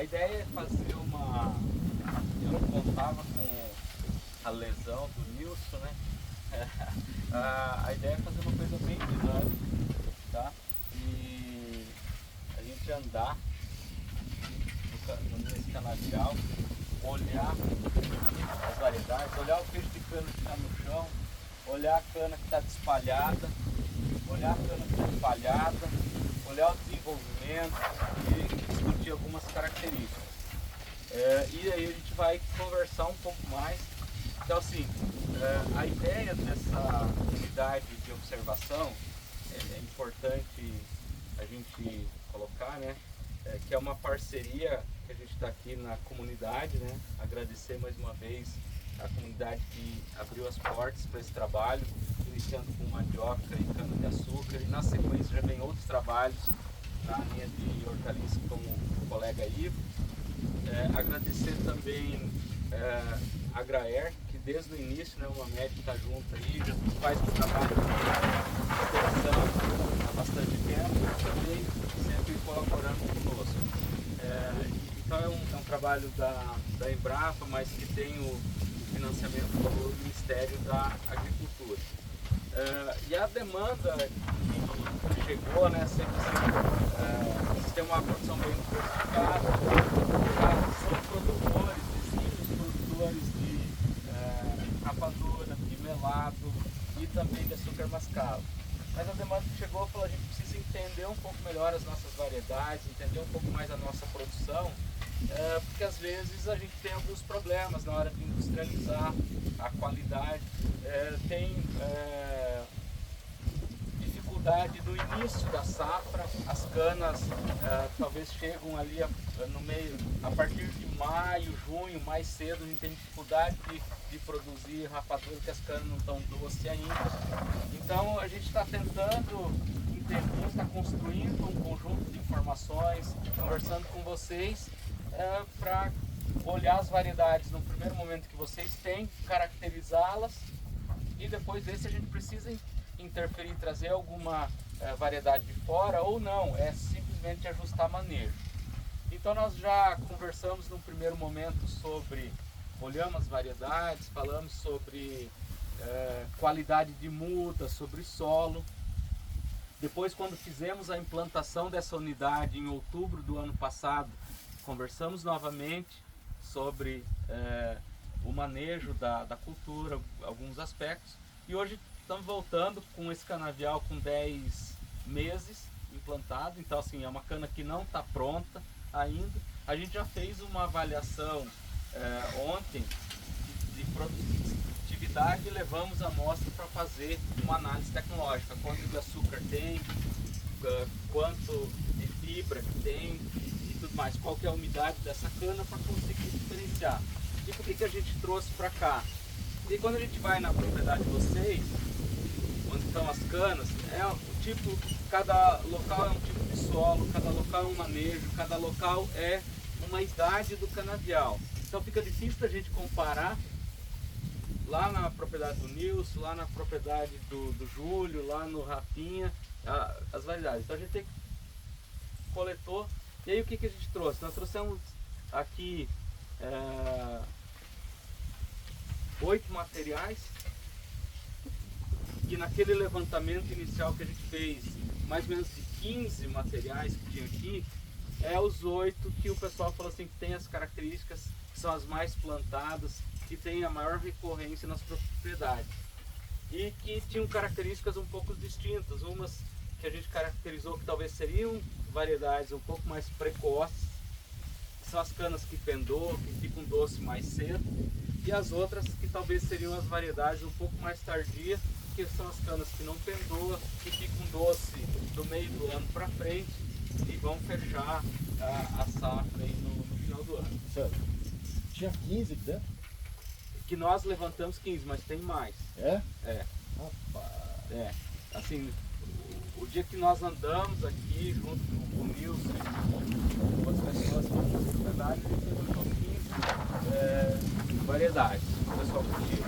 A ideia é fazer uma... Eu não contava com a lesão do Nilson, né? A ideia é fazer uma coisa bem dinâmica, tá? E a gente andar nesse canavial, olhar as variedades, olhar o peixe de cana que está no chão, olhar a cana que está espalhada, olhar a cana que está espalhada, olhar o desenvolvimento e discutir algumas características. E aí a gente vai conversar um pouco mais. Então assim, a ideia dessa unidade de observação é importante a gente colocar, né? Que é uma parceria que a gente está aqui na comunidade, né? Agradecer mais uma vez a comunidade que abriu as portas para esse trabalho, iniciando com mandioca e cana-de-açúcar, e na sequência já vem outros trabalhos na linha de hortaliças como o colega Ivo. Agradecer também a Agraer, que desde o início, né, uma médica está junto aí, já faz um trabalho de cooperação há bastante tempo e também sempre colaborando conosco. Então é um trabalho da Embrapa, mas que tem o financiamento do Ministério da Agricultura. E a demanda que chegou, né, sempre se tem uma produção bem diversificada, são produtores, vizinhos produtores de rapadura, de melado e também de açúcar mascavo. Mas a demanda que chegou falou: a gente precisa entender um pouco melhor as nossas variedades, entender um pouco mais a nossa produção, porque às vezes a gente tem alguns problemas na hora de industrializar a qualidade, tem dificuldade no início da safra, as canas talvez chegam ali no meio, a partir de maio, junho, mais cedo, a gente tem dificuldade de produzir rapadura, porque as canas não estão doces ainda. Então a gente está tentando entender, está construindo um conjunto de informações, conversando com vocês para olhar as variedades no primeiro momento que vocês têm, caracterizá-las, e depois ver se a gente precisa interferir, trazer alguma variedade de fora ou não, é simplesmente ajustar manejo. Então nós já conversamos num primeiro momento sobre, olhamos as variedades, falamos sobre qualidade de muda, sobre solo. Depois, quando fizemos a implantação dessa unidade em outubro do ano passado, conversamos novamente sobre o manejo da cultura, alguns aspectos, e hoje estamos voltando com esse canavial com 10 meses implantado. Então assim, é uma cana que não está pronta ainda. A gente já fez uma avaliação ontem de produtividade e levamos a amostra para fazer uma análise tecnológica, quanto de açúcar tem, quanto de fibra que tem e tudo mais, qual que é a umidade dessa cana, para conseguir diferenciar. E por que a gente trouxe para cá? E quando a gente vai na propriedade de vocês, onde estão as canas, cada local é um tipo de solo, cada local é um manejo, cada local é uma idade do canavial. Então fica difícil da gente comparar lá na propriedade do Nilson, lá na propriedade do Júlio, lá no Rafinha, as variedades. Então a gente coletou, e aí o que a gente trouxe? Nós trouxemos aqui 8 materiais, e naquele levantamento inicial que a gente fez, mais ou menos de 15 materiais que tinha aqui, os 8 que o pessoal falou assim, que tem as características que são as mais plantadas, que tem a maior recorrência nas propriedades, e que tinham características um pouco distintas. Umas que a gente caracterizou que talvez seriam variedades um pouco mais precoces, que são as canas que pendô, que ficam doce mais cedo, e as outras que talvez seriam as variedades um pouco mais tardias, que são as canas que não pendoam, que ficam doce do meio do ano para frente e vão fechar a safra aí no final do ano. Certo. Tinha 15 aqui dentro? Que nós levantamos 15, mas tem mais. É? É. Rapaz. Assim, o dia que nós andamos aqui junto com o Nilson e com outras pessoas que estão na propriedade, a gente levantou 15 variedades. O pessoal cultiva.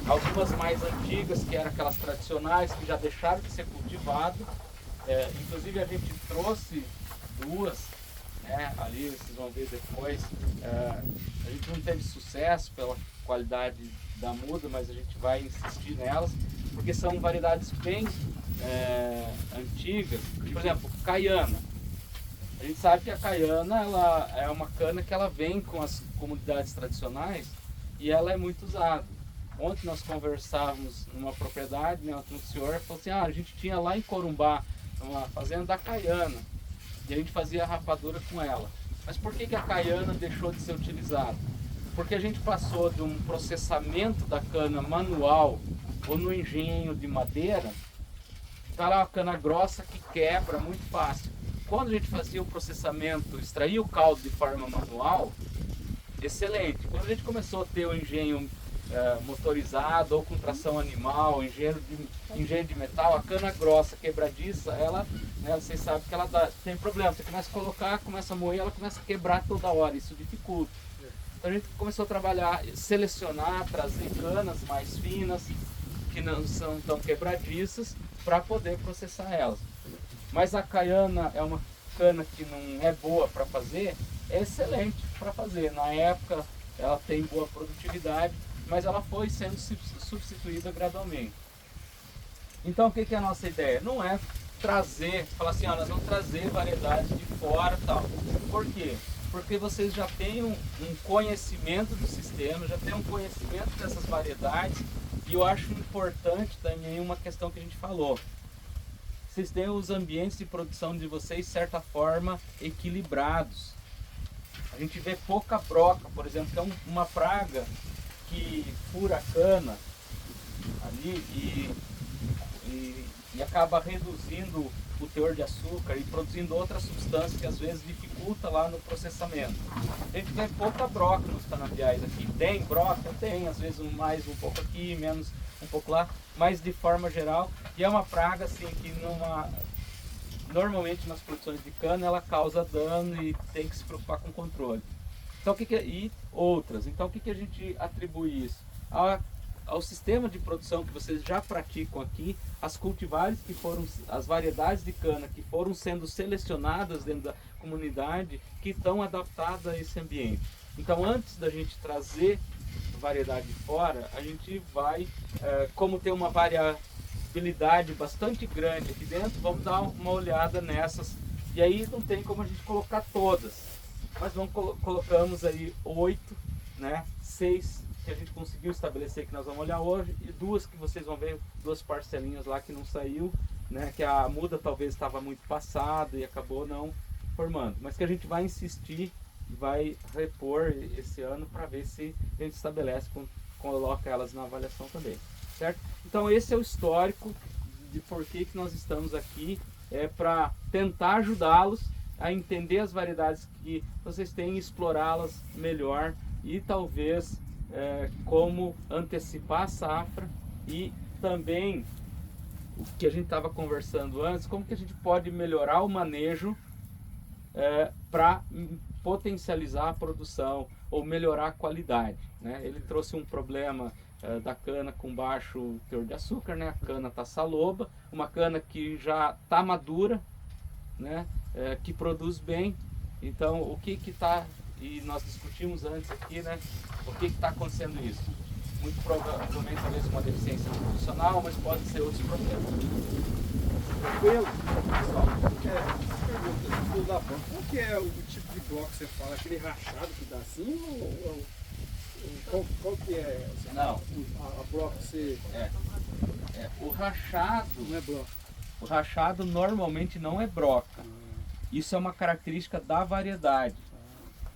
Algumas mais antigas, que eram aquelas tradicionais, que já deixaram de ser cultivadas. Inclusive a gente trouxe duas né? Ali vocês vão ver depois. A gente não teve sucesso pela qualidade da muda, mas a gente vai insistir nelas, porque são variedades bem antigas. Por exemplo, caiana. A gente sabe que a caiana ela é uma cana que ela vem com as comunidades tradicionais e ela é muito usada. Ontem nós conversávamos numa propriedade, né, um senhor falou assim, a gente tinha lá em Corumbá uma fazenda da caiana e a gente fazia rapadura com ela. Mas por que a caiana deixou de ser utilizada? Porque a gente passou de um processamento da cana manual ou no engenho de madeira para uma cana grossa que quebra muito fácil. Quando a gente fazia o processamento, extraía o caldo de forma manual, excelente. Quando a gente começou a ter o engenho motorizado ou com tração animal, engenho de metal, a cana grossa, quebradiça, ela, né, vocês sabem que ela tem problema. Você começa a colocar, começa a moer, ela começa a quebrar toda hora, isso dificulta. Então a gente começou a trabalhar, selecionar, trazer canas mais finas, que não são tão quebradiças, para poder processar elas. Mas a caiana é uma cana que não é boa para fazer, é excelente para fazer. Na época ela tem boa produtividade, mas ela foi sendo substituída gradualmente. Então o que é a nossa ideia? Não é trazer, falar assim, nós vamos trazer variedades de fora e tal. Por quê? Porque vocês já têm um conhecimento do sistema, já têm um conhecimento dessas variedades, e eu acho importante também uma questão que a gente falou. Vocês têm os ambientes de produção de vocês, de certa forma, equilibrados. A gente vê pouca broca, por exemplo, que é uma praga que fura a cana ali e acaba reduzindo o teor de açúcar e produzindo outras substâncias que às vezes dificulta lá no processamento. A gente vê pouca broca nos canaviais aqui. Tem broca? Tem, às vezes mais um pouco aqui, menos um pouco lá, mas de forma geral, e é uma praga assim que normalmente nas produções de cana ela causa dano e tem que se preocupar com o controle. Então e outras. Então o que a gente atribui isso? Ao sistema de produção que vocês já praticam aqui, as cultivares que foram, as variedades de cana que foram sendo selecionadas dentro da comunidade, que estão adaptadas a esse ambiente. Então antes da gente trazer variedade de fora, a gente vai, como tem uma variabilidade bastante grande aqui dentro, vamos dar uma olhada nessas. E aí não tem como a gente colocar todas, mas colocamos aí 8, né, 6 que a gente conseguiu estabelecer que nós vamos olhar hoje, e 2 que vocês vão ver, 2 parcelinhas lá que não saiu, né, que a muda talvez estava muito passada e acabou não formando, mas que a gente vai insistir e vai repor esse ano para ver se a gente estabelece, coloca elas na avaliação também, certo? Então esse é o histórico de por que nós estamos aqui, para tentar ajudá-los a entender as variedades que vocês têm, explorá-las melhor e talvez como antecipar a safra, e também o que a gente estava conversando antes, como que a gente pode melhorar o manejo para potencializar a produção ou melhorar a qualidade, né? Ele trouxe um problema da cana com baixo teor de açúcar, né? A cana está saloba, uma cana que já está madura, né? Que produz bem. Então o que está, e nós discutimos antes aqui, né? O que está acontecendo isso? Muito provavelmente talvez uma deficiência nutricional, mas pode ser outros problemas. Tranquilo? Pessoal, pergunta, qual que é o tipo de bloco que você fala? Aquele rachado que dá assim? Qual que é? Não. A bloco que você... O rachado... Não é bloco. O rachado normalmente não é broca. Isso é uma característica da variedade.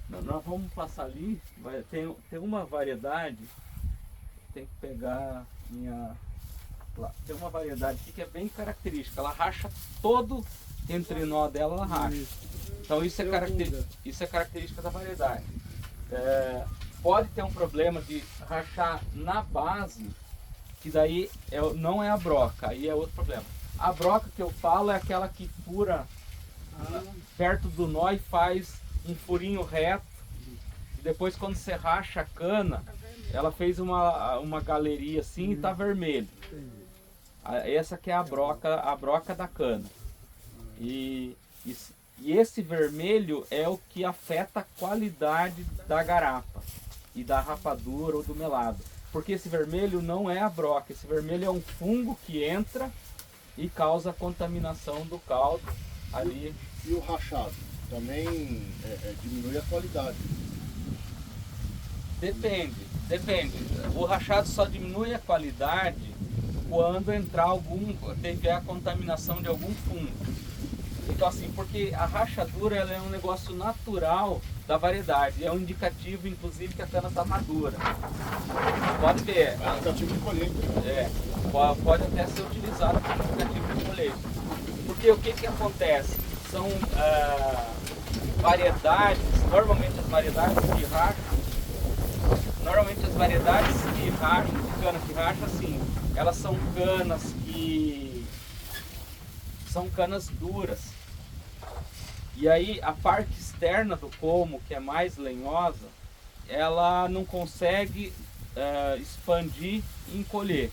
Nós vamos passar ali, tem uma variedade, tem que pegar tem uma variedade aqui que é bem característica, ela racha todo entrenó dela, ela racha. Então isso é característica da variedade. Pode ter um problema de rachar na base, que daí não é a broca, aí é outro problema. A broca que eu falo é aquela que fura perto do nó e faz um furinho reto, e depois quando você racha a cana, ela fez uma galeria assim e está vermelho. Essa que é a broca da cana. E E esse vermelho é o que afeta a qualidade da garapa e da rapadura ou do melado. Porque esse vermelho não é a broca, esse vermelho é um fungo que entra e causa contaminação do caldo ali. E o rachado também diminui a qualidade? Depende. O rachado só diminui a qualidade quando entrar tiver a contaminação de algum fungo. Então assim, porque a rachadura ela é um negócio natural da variedade, é um indicativo inclusive que a cana está madura. Pode ver. É indicativo de colheita. Pode até ser utilizado como indicativo de colheita. Porque o que acontece? São variedades, normalmente as variedades que racham, de cana que racha, assim, elas são canas duras. E aí a parte externa do colmo, que é mais lenhosa, ela não consegue expandir e encolher.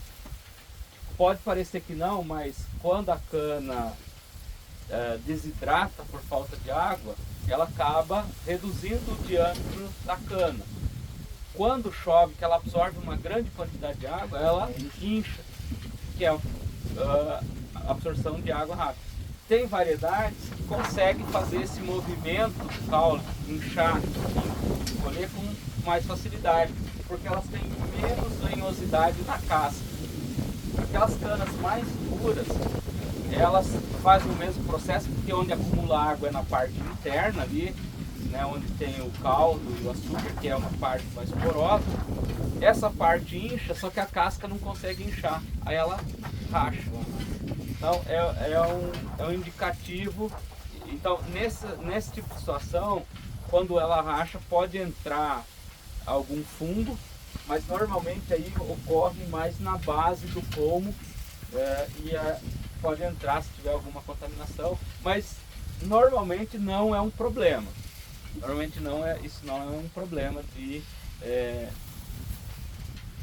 Pode parecer que não, mas quando a cana desidrata por falta de água, ela acaba reduzindo o diâmetro da cana. Quando chove, que ela absorve uma grande quantidade de água, ela incha, que é a absorção de água rápida. Tem variedades que conseguem fazer esse movimento do caule, inchar, colher com mais facilidade, porque elas têm menos lenhosidade na casca. Aquelas canas mais duras, elas fazem o mesmo processo, porque onde acumula água é na parte interna ali, né, onde tem o caldo e o açúcar, que é uma parte mais porosa. Essa parte incha, só que a casca não consegue inchar, aí ela racha. Então é um indicativo. Então nesse tipo de situação, quando ela racha, pode entrar algum fungo, mas normalmente aí ocorre mais na base do colmo pode entrar se tiver alguma contaminação, mas normalmente não é um problema. Isso não é um problema de...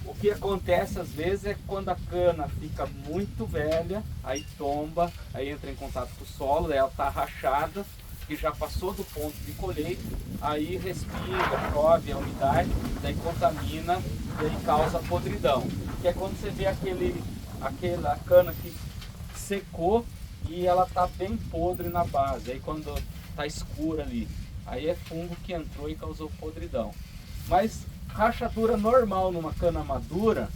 O que acontece às vezes é quando a cana fica muito velha, aí tomba, aí entra em contato com o solo, ela está rachada, que já passou do ponto de colheita, aí respinga, chove a umidade, daí contamina, daí causa podridão. Que é quando você vê aquela cana que secou e ela está bem podre na base, aí quando está escura ali, aí é fungo que entrou e causou podridão. Mas rachadura normal numa cana madura,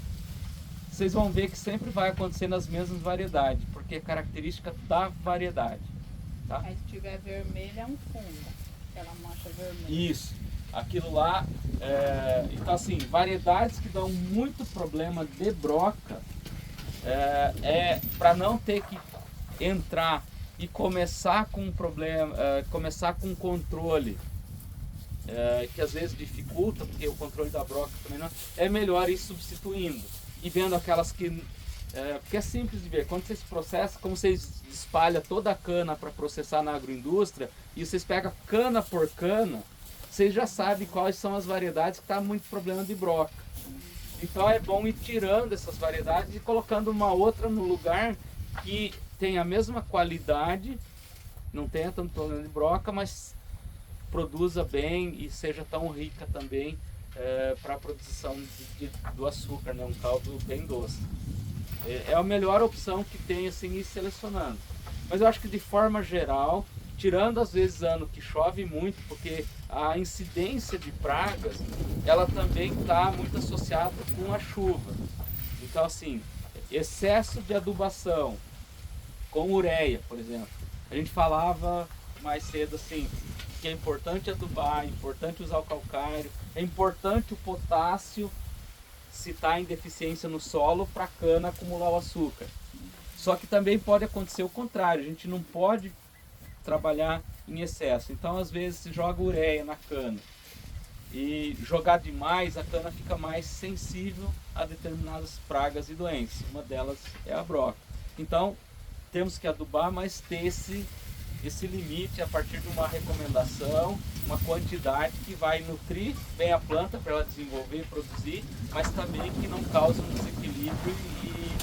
vocês vão ver que sempre vai acontecer nas mesmas variedades, porque é característica da variedade. Tá? Aí se tiver vermelho é um fungo, aquela mancha vermelha. Isso, aquilo lá, então assim, variedades que dão muito problema de broca, para não ter que entrar e começar com um problema, começar com um controle, que às vezes dificulta, porque o controle da broca também não, é melhor ir substituindo e vendo aquelas que, porque é simples de ver, quando vocês processam, como vocês espalham toda a cana para processar na agroindústria e vocês pegam cana por cana, vocês já sabem quais são as variedades que está muito problema de broca. Então é bom ir tirando essas variedades e colocando uma outra no lugar que tem a mesma qualidade, não tenha tanto problema de broca, mas produza bem e seja tão rica também para a produção do açúcar, né? Um caldo bem doce. É a melhor opção que tem assim, ir selecionando. Mas eu acho que de forma geral, tirando às vezes ano que chove muito, porque a incidência de pragas, ela também está muito associada com a chuva. Então assim, excesso de adubação, com ureia, por exemplo. A gente falava mais cedo assim, que é importante adubar, é importante usar o calcário, é importante o potássio se está em deficiência no solo para a cana acumular o açúcar. Só que também pode acontecer o contrário, a gente não pode trabalhar em excesso. Então às vezes se joga ureia na cana e jogar demais, a cana fica mais sensível a determinadas pragas e doenças. Uma delas é a broca. Então temos que adubar, mas ter esse limite a partir de uma recomendação, uma quantidade que vai nutrir bem a planta para ela desenvolver e produzir, mas também que não cause um desequilíbrio e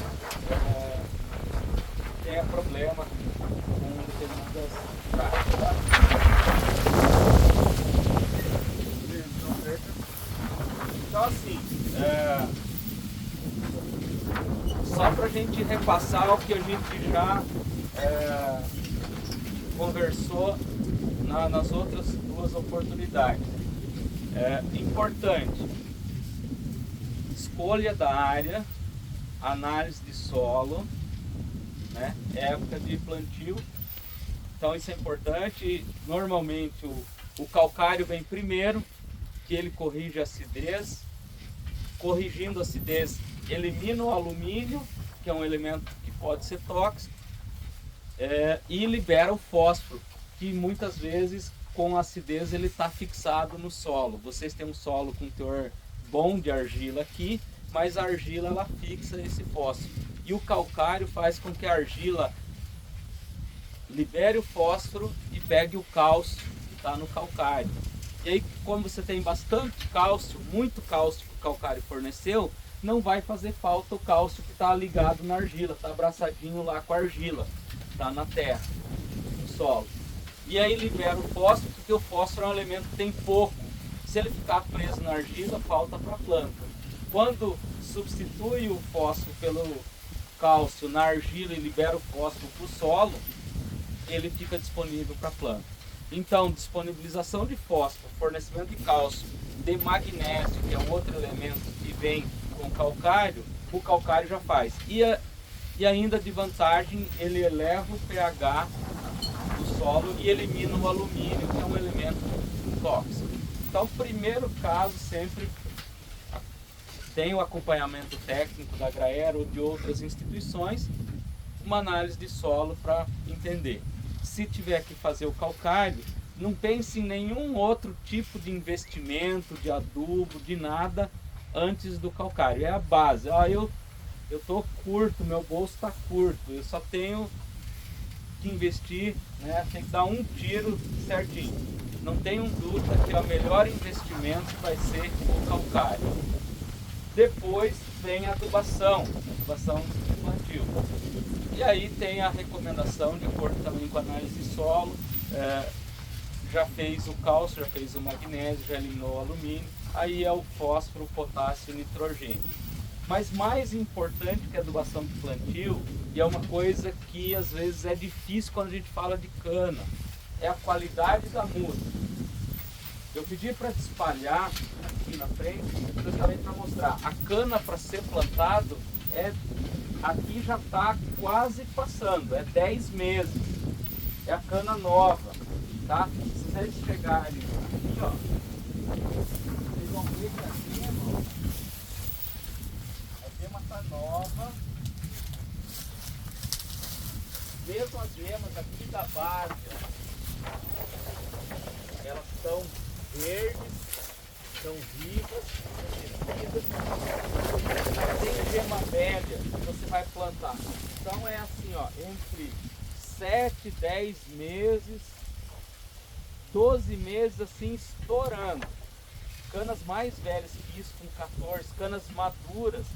tenha problema com determinadas práticas. repassar o que a gente já conversou nas outras duas oportunidades. Importante, escolha da área, análise de solo, né? Época de plantio. Então isso é importante. Normalmente o calcário vem primeiro, que ele corrige a acidez. Corrigindo a acidez, elimina o alumínio, que é um elemento que pode ser tóxico, e libera o fósforo, que muitas vezes com a acidez ele está fixado no solo. Vocês têm um solo com teor bom de argila aqui, mas a argila ela fixa esse fósforo. E o calcário faz com que a argila libere o fósforo e pegue o cálcio que está no calcário. E aí, como você tem bastante cálcio, muito cálcio que o calcário forneceu, não vai fazer falta o cálcio que está ligado na argila, está abraçadinho lá com a argila, está na terra, no solo. E aí libera o fósforo, porque o fósforo é um elemento que tem pouco. Se ele ficar preso na argila, falta para a planta. Quando substitui o fósforo pelo cálcio na argila e libera o fósforo para o solo, ele fica disponível para a planta. Então, disponibilização de fósforo, fornecimento de cálcio, de magnésio, que é um outro elemento que vem com calcário, o calcário já faz. E ainda de vantagem, ele eleva o pH do solo e elimina o alumínio, que é um elemento tóxico. Então, primeiro caso, sempre tem o acompanhamento técnico da Agraera ou de outras instituições, uma análise de solo para entender. Se tiver que fazer o calcário, não pense em nenhum outro tipo de investimento, de adubo, de nada antes do calcário. É a base. Eu estou curto, meu bolso está curto, eu só tenho que investir, né? Tem que dar um tiro certinho. Não tenham dúvida que o melhor investimento vai ser o calcário. Depois vem a adubação de plantio. E aí tem a recomendação, de acordo também com a análise de solo, já fez o cálcio, já fez o magnésio, já eliminou o alumínio, aí é o fósforo, o potássio e o nitrogênio. Mas mais importante que a adubação de plantio, e é uma coisa que às vezes é difícil quando a gente fala de cana, é a qualidade da muda. Eu pedi para te espalhar aqui na frente, justamente para mostrar, a cana para ser plantado aqui já está quase passando, é 10 meses, é a cana nova, tá? Se vocês chegarem aqui, ó, vocês vão ver que a gema está nova, mesmo as gemas aqui da base, elas estão verdes, estão vivas, tem gema média que você vai plantar. Então é assim, ó, entre 7 e 10 meses, 12 meses assim estourando. Canas mais velhas que isso, com 14, canas maduras,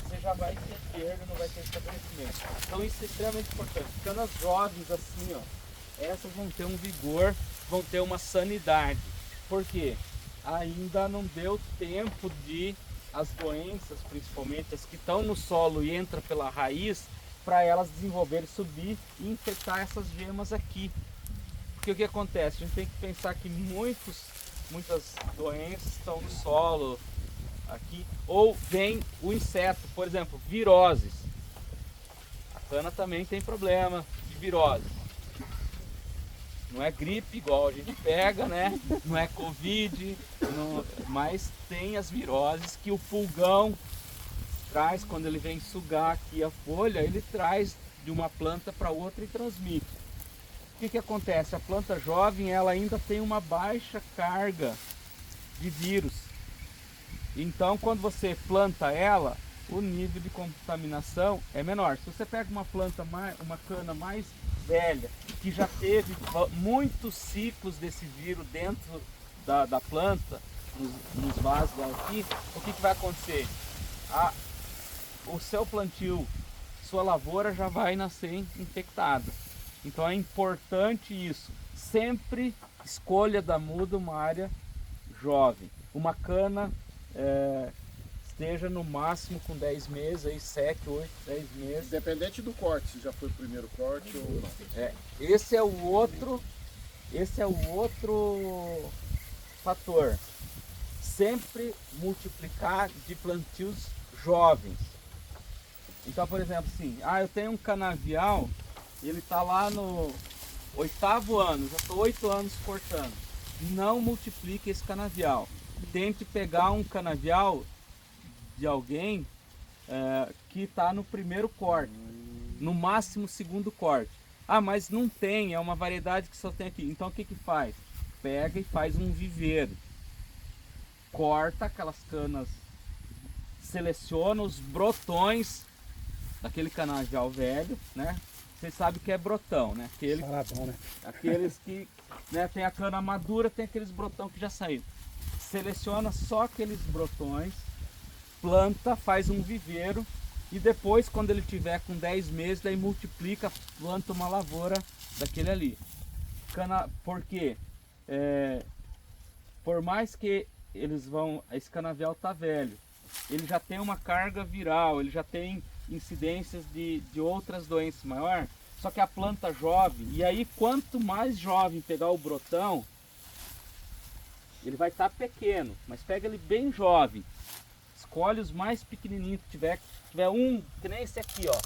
você já vai ter perda, não vai ter estabelecimento. Então isso é extremamente importante. Canas jovens assim, ó, essas vão ter um vigor, vão ter uma sanidade. Por quê? Ainda não deu tempo de as doenças, principalmente as que estão no solo e entram pela raiz, para elas desenvolverem, subir e infectar essas gemas aqui. Porque o que acontece? A gente tem que pensar que muitas doenças estão no solo aqui, ou vem o inseto, por exemplo, viroses. A cana também tem problema de virose. Não é gripe igual a gente pega, né? Não é Covid, mas tem as viroses que o pulgão traz quando ele vem sugar aqui a folha, ele traz de uma planta para outra e transmite. O que acontece? A planta jovem ela ainda tem uma baixa carga de vírus. Então quando você planta ela, o nível de contaminação é menor. Se você pega uma cana mais velha, que já teve muitos ciclos desse vírus dentro da planta, nos vasos aqui, o que vai acontecer? O seu plantio, sua lavoura já vai nascer infectada. Então é importante isso. Sempre escolha da muda uma área jovem. Uma cana esteja no máximo com 10 meses, aí 7, 8, 10 meses. Independente do corte, se já foi o primeiro corte ou não. Esse é o outro fator. Sempre multiplicar de plantios jovens. Então, por exemplo, assim, eu tenho um canavial, ele está lá no 8º ano, já estou 8 anos cortando. Não multiplique esse canavial. Tente pegar um canavial de alguém que está no primeiro corte, no máximo segundo corte. Mas não tem, é uma variedade que só tem aqui. Então o que que faz? Pega e faz um viveiro. Corta aquelas canas, seleciona os brotões daquele canavial velho, né? Vocês sabem que é brotão, né? Saradão, né? Aqueles que, né, tem a cana madura, tem aqueles brotão que já saíram. Seleciona só aqueles brotões, planta, faz um viveiro e depois, quando ele tiver com 10 meses, daí multiplica, planta uma lavoura daquele ali. Por quê? Por mais que esse canavial tá velho, ele já tem uma carga viral, ele já tem incidências de outras doenças maior, só que a planta jovem, e aí quanto mais jovem pegar o brotão, ele vai estar pequeno, mas pega ele bem jovem, escolhe os mais pequenininhos que tiver um, que nem esse aqui, ó,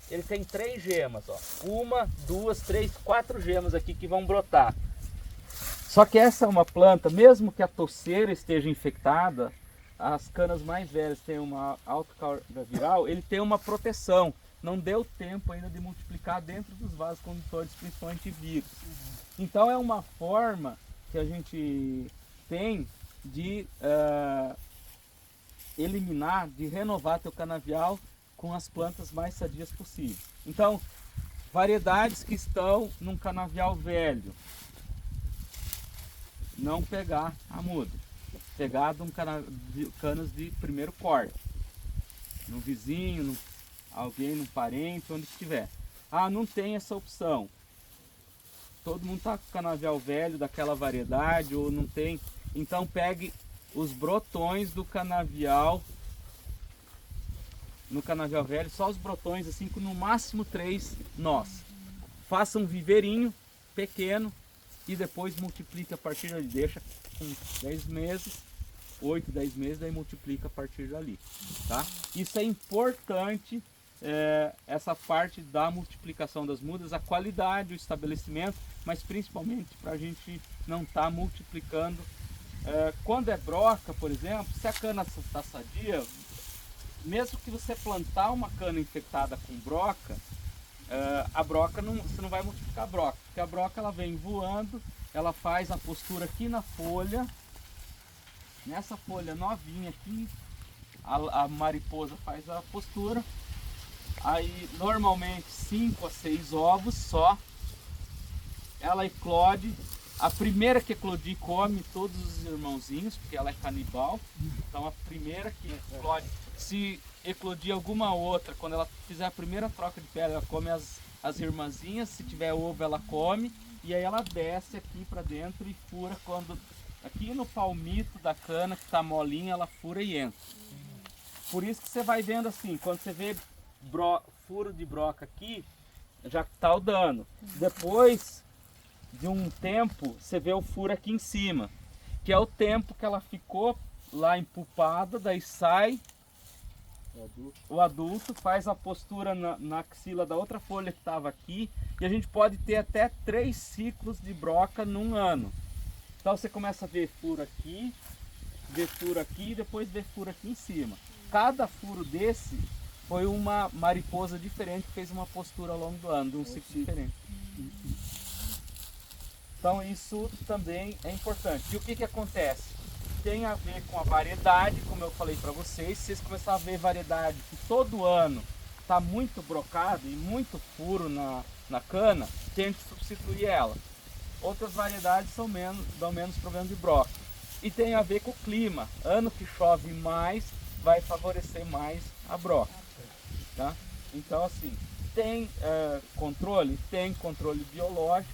ele tem 3 gemas, ó, 1, 2, 3, 4 gemas aqui que vão brotar. Só que essa é uma planta, mesmo que a toceira esteja infectada, as canas mais velhas têm uma alta carga viral, ele tem uma proteção. Não deu tempo ainda de multiplicar dentro dos vasos condutores, principalmente vírus. Então é uma forma que a gente tem de eliminar, de renovar teu canavial com as plantas mais sadias possíveis. Então, variedades que estão num canavial velho, não pegar a muda. Pegar canas de primeiro corte. No vizinho, alguém, num parente, onde estiver. Não tem essa opção. Todo mundo está com canavial velho daquela variedade ou não tem. Então pegue os brotões do canavial. No canavial velho, só os brotões assim, com no máximo 3 nós. Faça um viveirinho pequeno e depois multiplique a partir dali. Deixa com 10 meses, 8, 10 meses, daí multiplica a partir dali. Tá? Isso é importante, essa parte da multiplicação das mudas, a qualidade, o estabelecimento, mas principalmente para a gente não estar multiplicando. Quando é broca, por exemplo, se a cana está sadia, mesmo que você plantar uma cana infectada com broca, a broca você não vai multiplicar a broca, porque a broca ela vem voando, ela faz a postura aqui na folha, nessa folha novinha aqui, a mariposa faz a postura, aí normalmente 5 a 6 ovos só, ela eclode, a primeira que eclodir come todos os irmãozinhos, porque ela é canibal, então a primeira que eclode, se eclodir alguma outra, quando ela fizer a primeira troca de pele, ela come as irmãzinhas, se tiver ovo ela come, e aí ela desce aqui para dentro e fura aqui no palmito da cana que está molinha, ela fura e entra. Por isso que você vai vendo assim, quando você vê furo de broca aqui, já está o dano. Depois de um tempo, você vê o furo aqui em cima, que é o tempo que ela ficou lá empupada, daí sai o adulto, faz a postura na axila da outra folha que estava aqui, e a gente pode ter até 3 ciclos de broca num ano. Então você começa a ver furo aqui e depois ver furo aqui em cima. Cada furo desse foi uma mariposa diferente que fez uma postura ao longo do ano, de um ciclo diferente. Então isso também é importante. E o que acontece? Tem a ver com a variedade, como eu falei para vocês. Se vocês começarem a ver variedade que todo ano está muito brocada e muito furo na cana, tem que substituir ela. Outras variedades dão menos problema de broca. E tem a ver com o clima. Ano que chove mais, vai favorecer mais a broca. Tá? Então assim, tem controle? Tem controle biológico,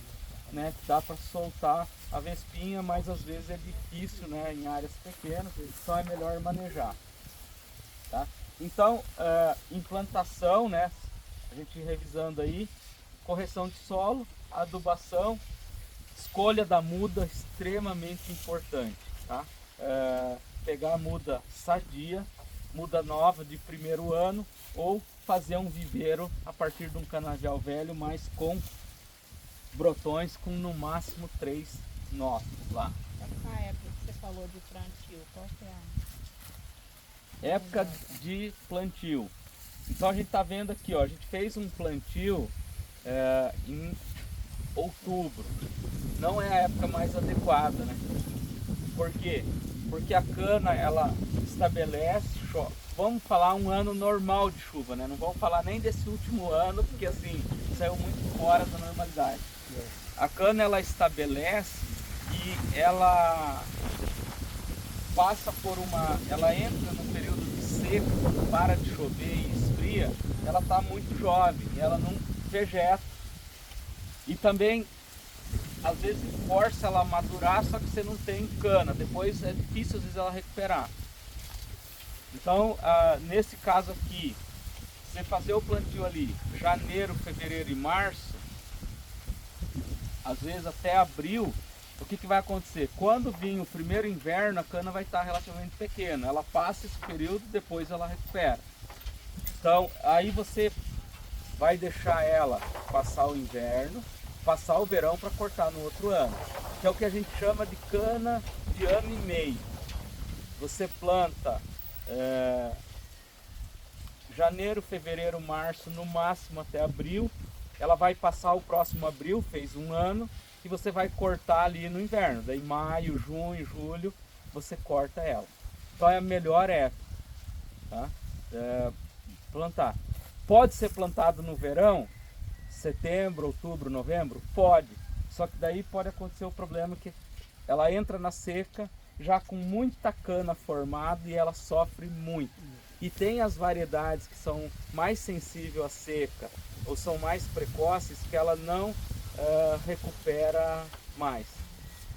né? Dá para soltar a vespinha, mas às vezes é difícil, né? Em áreas pequenas, então é melhor manejar. Tá? Então, implantação, né? A gente revisando aí, correção de solo, adubação, escolha da muda extremamente importante, tá? Pegar a muda sadia, muda nova de primeiro ano, ou fazer um viveiro a partir de um canavial velho, mas com brotões com no máximo 3 nós lá. Essa época que você falou de plantio, qual que é a... Época de plantio. Então a gente está vendo aqui, ó, a gente fez um plantio em outubro. Não é a época mais adequada, né? Por quê? Porque a cana, ela estabelece, vamos falar um ano normal de chuva, né? Não vamos falar nem desse último ano, porque assim, saiu muito fora da normalidade. A cana, ela estabelece e ela passa por ela entra no período de seca, quando para de chover e esfria, ela está muito jovem, ela não vegeta. E também, às vezes, força ela a madurar, só que você não tem cana, depois é difícil às vezes ela recuperar. Então, nesse caso aqui, você fazer o plantio ali, janeiro, fevereiro e março, às vezes até abril, o que vai acontecer? Quando vir o primeiro inverno, a cana vai estar relativamente pequena. Ela passa esse período, depois ela recupera. Então, aí você vai deixar ela passar o inverno, passar o verão para cortar no outro ano. Que é o que a gente chama de cana de ano e meio. Você planta janeiro, fevereiro, março, no máximo até abril. Ela vai passar o próximo abril, fez um ano, e você vai cortar ali no inverno. Daí maio, junho, julho, você corta ela. Então é a melhor época, tá? Plantar. Pode ser plantado no verão, setembro, outubro, novembro? Pode. Só que daí pode acontecer o problema que ela entra na seca já com muita cana formada e ela sofre muito. E tem as variedades que são mais sensíveis à seca ou são mais precoces que ela não recupera mais.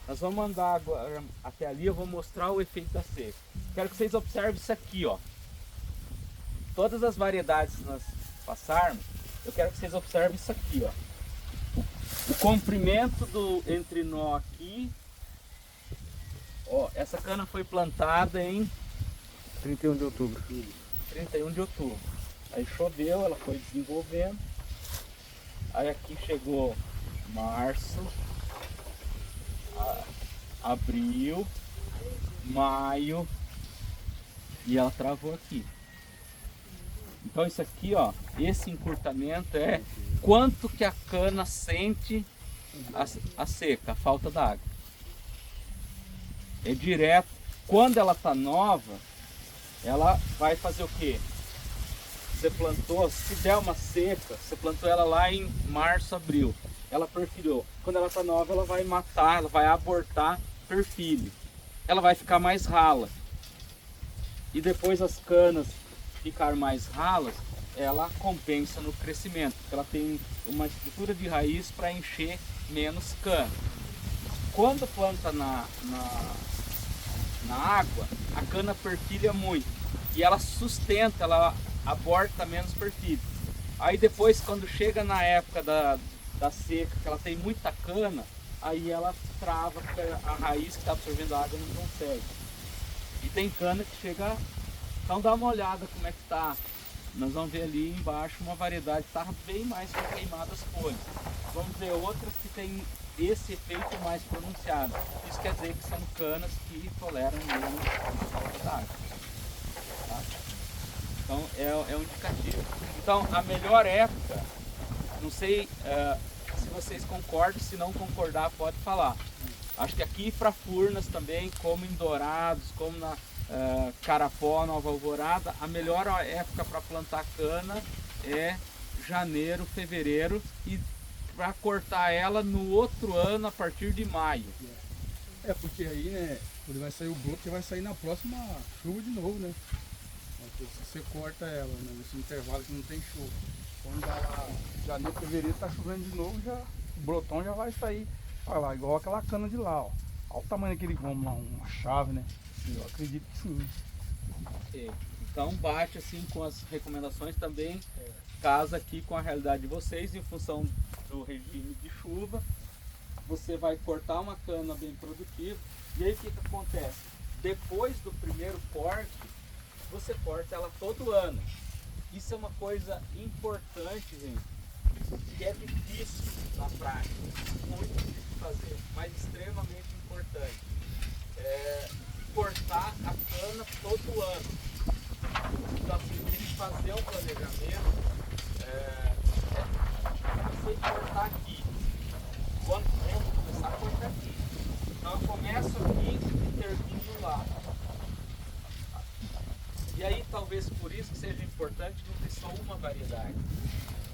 Nós vamos andar agora até ali, eu vou mostrar o efeito da seca. Quero que vocês observem isso aqui, ó. Todas as variedades que nós passarmos, eu quero que vocês observem isso aqui, ó. O comprimento do entrenó aqui, ó, essa cana foi plantada em 31 de outubro. 31 de outubro. Aí choveu, ela foi desenvolvendo. Aí aqui chegou março, abril, maio e ela travou aqui. Então isso aqui, ó, esse encurtamento é quanto que a cana sente a seca, a falta d'água. É direto. Quando ela tá nova, ela vai fazer o quê? Você plantou, se der uma seca, você plantou ela lá em março, abril, ela perfilhou. Quando ela tá nova, ela vai matar, ela vai abortar perfilho. Ela vai ficar mais rala. E depois as canas ficar mais ralas, ela compensa no crescimento, porque ela tem uma estrutura de raiz para encher menos cana. Quando planta na água, a cana perfilha muito e ela sustenta, ela aborta menos perfilho. Aí depois, quando chega na época da seca, que ela tem muita cana, aí ela trava, porque a raiz que está absorvendo a água não consegue. E tem cana que chega. Então dá uma olhada como é que tá. Nós vamos ver ali embaixo uma variedade que está bem mais queimada as folhas. Vamos ver outras que tem esse efeito mais pronunciado. Isso quer dizer que são canas que toleram menos falta d'água. Tá? Então é um indicativo. Então a melhor época, não sei se vocês concordam, se não concordar pode falar. Acho que aqui para Furnas também, como em Dourados, como na Carapó, Nova Alvorada, a melhor época para plantar cana é janeiro, fevereiro, e para cortar ela no outro ano a partir de maio. É porque aí, né, quando vai sair o broto, você vai sair na próxima chuva de novo, né? Se você corta ela, né, nesse intervalo que não tem chuva. Quando dá lá, janeiro, fevereiro, tá chovendo de novo, já, o brotão já vai sair. Olha lá, igual aquela cana de lá, ó. Olha o tamanho daquele gomo lá, uma chave, né? Eu acredito que sim. Então bate assim com as recomendações também, casa aqui com a realidade de vocês, em função do regime de chuva. Você vai cortar uma cana bem produtiva, e aí o que acontece? Depois do primeiro corte, você corta ela todo ano. Isso é uma coisa importante, gente, que é difícil na prática, muito difícil de fazer, mas extremamente importante. Cortar a cana todo ano. Então, assim, tem que fazer um planejamento, você cortar aqui. O ano que vem eu vou começar a cortar aqui. Então eu começo aqui e termino lá. E aí talvez por isso que seja importante não ter só uma variedade.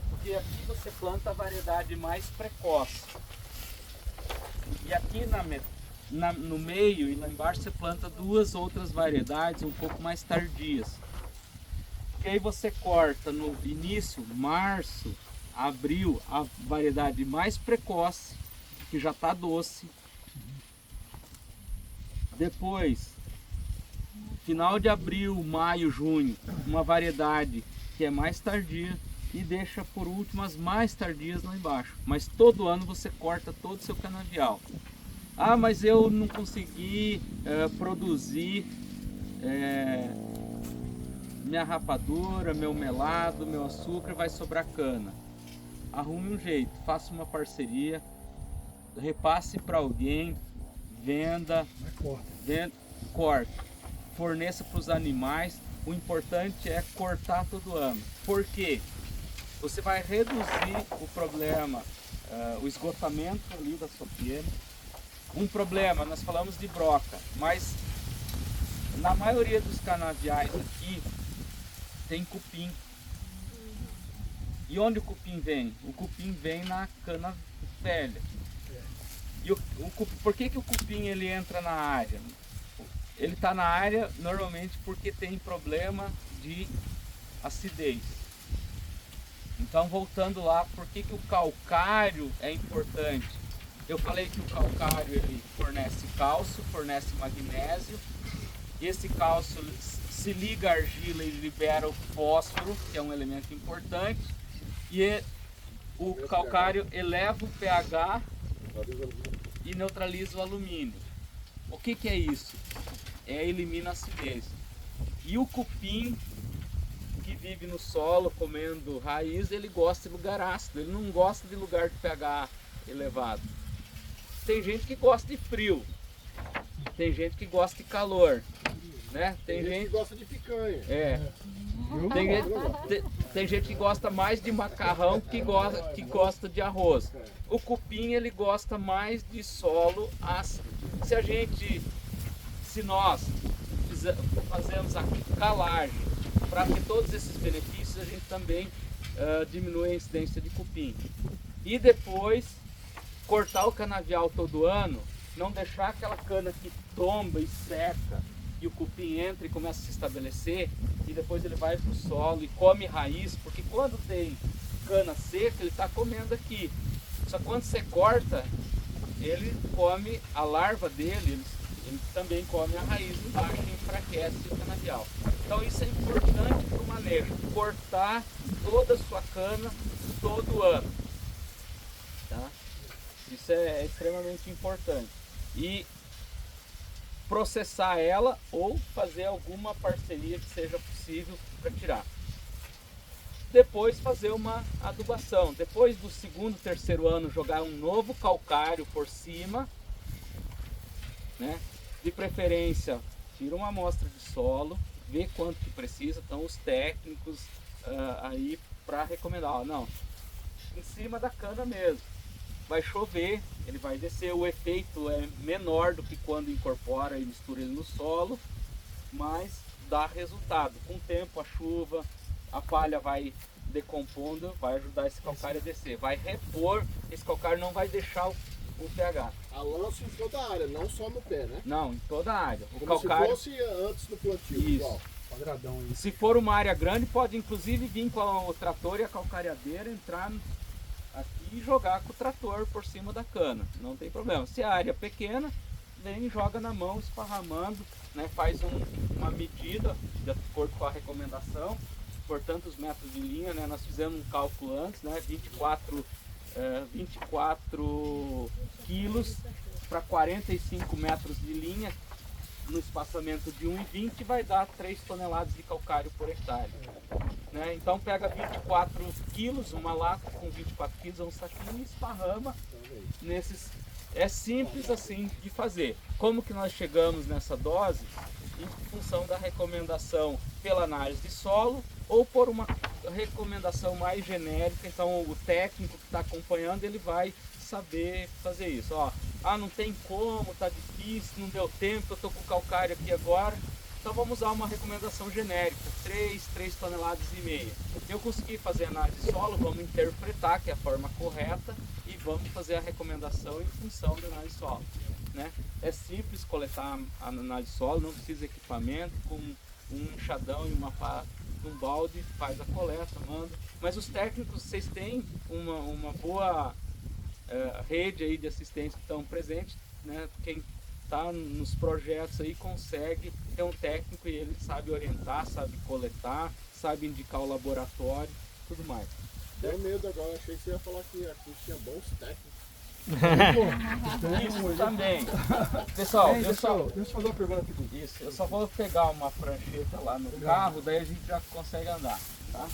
Porque aqui você planta a variedade mais precoce. E aqui no meio e lá embaixo você planta duas outras variedades um pouco mais tardias. E aí você corta no início, março, abril, a variedade mais precoce, que já está doce. Depois, final de abril, maio, junho, uma variedade que é mais tardia. E deixa por último as mais tardias lá embaixo. Mas todo ano você corta todo o seu canavial. Ah, mas eu não consegui produzir minha rapadura, meu melado, meu açúcar, vai sobrar cana. Arrume um jeito, faça uma parceria, repasse para alguém, venda, corta, forneça para os animais. O importante é cortar todo ano. Por quê? Você vai reduzir o problema, o esgotamento ali da sopieira. Um problema, nós falamos de broca, mas na maioria dos canaviais aqui tem cupim. E onde o cupim vem? O cupim vem na cana velha. E por que o cupim ele entra na área? Ele está na área normalmente porque tem problema de acidez. Então, voltando lá, por que o calcário é importante? Eu falei que o calcário ele fornece cálcio, fornece magnésio. Esse cálcio se liga à argila e libera o fósforo, que é um elemento importante. E o calcário eleva o pH e neutraliza o alumínio. O que é isso? Elimina a acidez. E o cupim, que vive no solo comendo raiz, ele gosta de lugar ácido, ele não gosta de lugar de pH elevado. Tem gente que gosta de frio, tem gente que gosta de calor, né? Tem gente que gosta de picanha. Tem gente que gosta mais de macarrão que gosta de arroz. O cupim ele gosta mais de solo ácido. Se nós fazemos a calagem para ter todos esses benefícios, a gente também diminui a incidência de cupim. E depois cortar o canavial todo ano, não deixar aquela cana que tomba e seca e o cupim entra e começa a se estabelecer e depois ele vai para o solo e come raiz, porque quando tem cana seca ele está comendo aqui. Só que quando você corta, ele come a larva dele, ele também come a raiz embaixo e enfraquece o canavial. Então isso é importante para o manejo, cortar toda a sua cana todo ano. Tá? Isso é extremamente importante. E processar ela ou fazer alguma parceria que seja possível para tirar. Depois fazer uma adubação. Depois do segundo, terceiro ano, jogar um novo calcário por cima, né? De preferência, tira uma amostra de solo, vê quanto que precisa. Então os técnicos aí para recomendar, não, em cima da cana mesmo. Vai chover, ele vai descer, o efeito é menor do que quando incorpora e mistura ele no solo, mas dá resultado. Com o tempo, a chuva, a palha vai decompondo, vai ajudar esse calcário a descer, vai repor, esse calcário não vai deixar o pH. A lança em toda a área, não só no pé, né? Não, em toda a área. O Como calcário, se fosse antes do plantio. isso. Igual. Quadradão aí. Se for uma área grande, pode inclusive vir com o trator e a calcareadeira, entrar aqui e jogar com o trator por cima da cana, não tem problema. Se a área é pequena, vem e joga na mão, esparramando, né? Faz uma medida de acordo com a recomendação, por tantos metros de linha, né? Nós fizemos um cálculo antes, né? 24 quilos para 45 metros de linha, no espaçamento de 1,20 vai dar 3 toneladas de calcário por hectare. Né? Então pega 24 quilos, uma lata com 24 quilos, um saquinho e esparrama nesses. É simples assim de fazer. Como que nós chegamos nessa dose? Em função da recomendação pela análise de solo ou por uma recomendação mais genérica. Então o técnico que está acompanhando, ele vai saber fazer isso. Ó, não tem como, tá difícil, não deu tempo, eu tô com calcário aqui agora. Então vamos usar uma recomendação genérica, 3 toneladas e meia. Eu consegui fazer análise de solo, vamos interpretar que é a forma correta e vamos fazer a recomendação em função da análise de solo. Né? É simples coletar a análise de solo, não precisa de equipamento, com um enxadão e um balde faz a coleta, manda. Mas os técnicos, vocês têm uma boa rede aí de assistentes que estão presentes, né? Quem está nos projetos aí consegue ter um técnico e ele sabe orientar, sabe coletar, sabe indicar o laboratório, tudo mais. Deu medo agora, achei que você ia falar que aqui tinha bons técnicos. Isso também. Pessoal, Deixa eu fazer uma pergunta aqui. Isso, eu só vou pegar uma prancheta lá no carro, daí a gente já consegue andar, tá?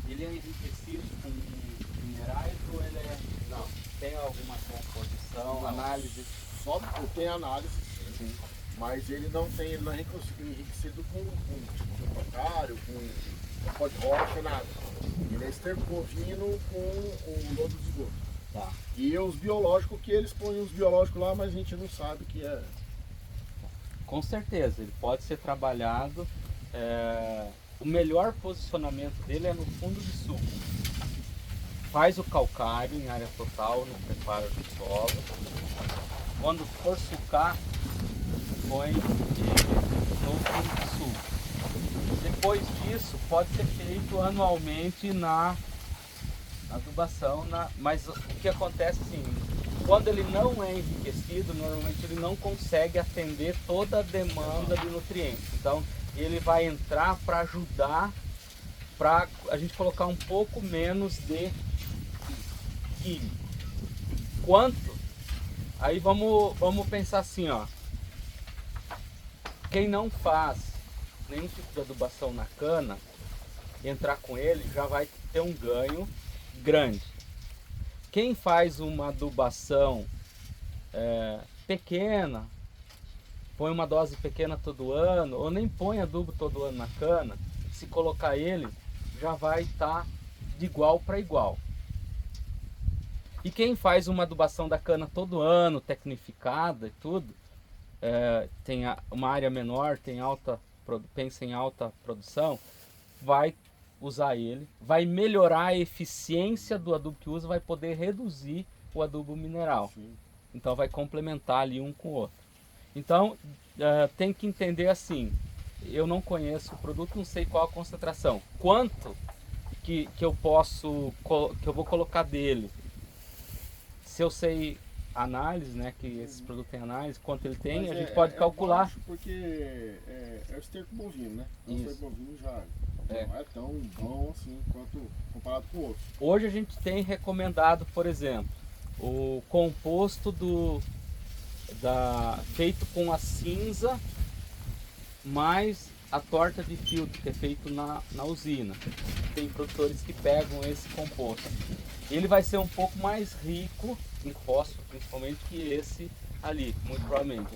Ele é enriquecido com minerais ou ele é... Não, tem alguma composição, Não. análise? Só tem análise, sim. Mas ele não é enriquecido com calcário, com pó de rocha, nada. Ele é esterco bovino com o lodo de esgoto. Tá. E os biológicos, que eles põem os biológicos lá, mas a gente não sabe o que é. Com certeza, ele pode ser trabalhado. O melhor posicionamento dele é no fundo de suco. Faz o calcário em área total no preparo do solo. Quando for sucar, põe no fundo de suco. Depois disso, pode ser feito anualmente na adubação. Mas o que acontece assim, quando ele não é enriquecido, normalmente ele não consegue atender toda a demanda de nutrientes. Então, ele vai entrar para ajudar para a gente colocar um pouco menos de químico. Quanto? Aí vamos pensar assim, ó. Quem não faz nenhum tipo de adubação na cana, entrar com ele já vai ter um ganho grande. Quem faz uma adubação pequena, põe uma dose pequena todo ano, ou nem põe adubo todo ano na cana, se colocar ele, já vai estar de igual para igual. E quem faz uma adubação da cana todo ano, tecnificada e tudo, tem uma área menor, pensa em alta produção, vai usar ele, vai melhorar a eficiência do adubo que usa, vai poder reduzir o adubo mineral. Sim. Então vai complementar ali um com o outro. Então tem que entender assim, eu não conheço o produto, não sei qual a concentração, quanto que eu vou colocar dele. Se eu sei análise, né, que esse produto tem análise, quanto ele tem, Mas a gente pode calcular. Baixo porque é o esterco bovino, né? O Isso. esterco bovino já não é tão bom assim quanto comparado com o outro. Hoje a gente tem recomendado, por exemplo, o composto feito com a cinza mais a torta de filtro que é feito na usina. Tem produtores que pegam esse composto. Ele vai ser um pouco mais rico em fósforo, principalmente, que esse ali, muito provavelmente.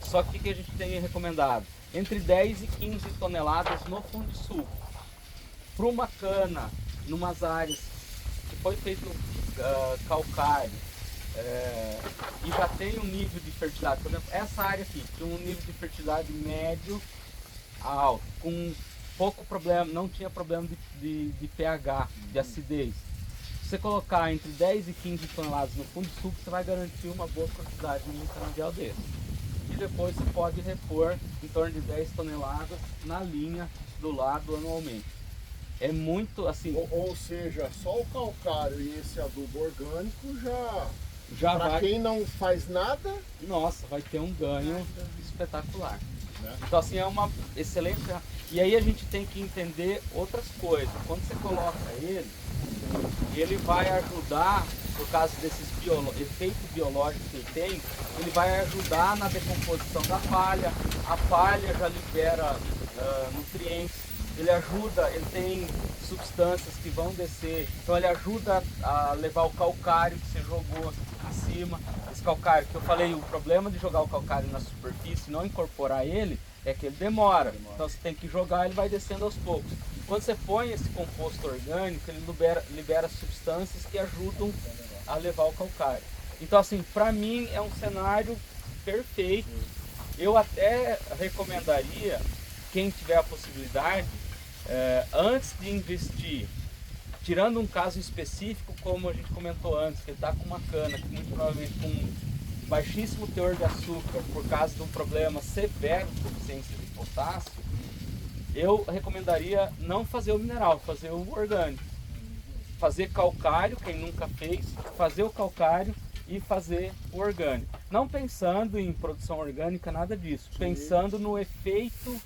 Só que o que a gente tem recomendado? Entre 10 e 15 toneladas no fundo de suco. Para uma cana, numas áreas que foi feito calcário, e já tem um nível de fertilidade, por exemplo, essa área aqui tem um nível de fertilidade médio a alto, com pouco problema, não tinha problema de pH, de acidez. Se você colocar entre 10 e 15 toneladas no fundo de suco, você vai garantir uma boa quantidade de um canavial desse. E depois você pode repor em torno de 10 toneladas na linha do lado anualmente. é muito assim, Ou seja, só o calcário e esse adubo orgânico já para vai, quem não faz nada, nossa, vai ter um ganho espetacular. né? Então assim, é uma excelente. E aí a gente tem que entender outras coisas. Quando você coloca ele vai ajudar, por causa desses efeitos biológicos que ele tem, ele vai ajudar na decomposição da palha. A palha já libera nutrientes, ele ajuda, ele tem substâncias que vão descer, então ele ajuda a levar o calcário que você jogou em cima. Esse calcário que eu falei, o problema de jogar o calcário na superfície e não incorporar ele é que ele demora. Então você tem que jogar, ele vai descendo aos poucos. Quando você põe esse composto orgânico, ele libera substâncias que ajudam a levar o calcário. Então assim, para mim é um cenário perfeito. Eu até recomendaria, quem tiver a possibilidade, antes de investir, tirando um caso específico, como a gente comentou antes, que ele está com uma cana, que muito provavelmente com baixíssimo teor de açúcar, por causa de um problema severo de deficiência de potássio, eu recomendaria não fazer o mineral, fazer o orgânico. Fazer calcário, quem nunca fez, fazer o calcário e fazer o orgânico. Não pensando em produção orgânica, nada disso. Pensando no efeito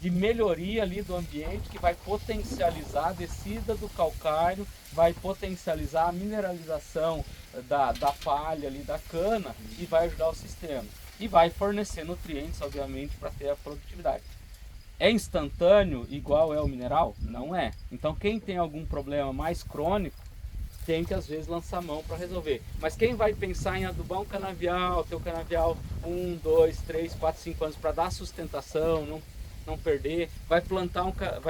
de melhoria ali do ambiente, que vai potencializar a descida do calcário, vai potencializar a mineralização da palha ali, da cana, e vai ajudar o sistema. E vai fornecer nutrientes, obviamente, para ter a produtividade. É instantâneo igual é o mineral? Não é. Então quem tem algum problema mais crônico, tem que às vezes lançar mão para resolver. Mas quem vai pensar em adubar um canavial, ter o canavial 1, 2, 3, 4, 5 anos para dar sustentação, não perder, vai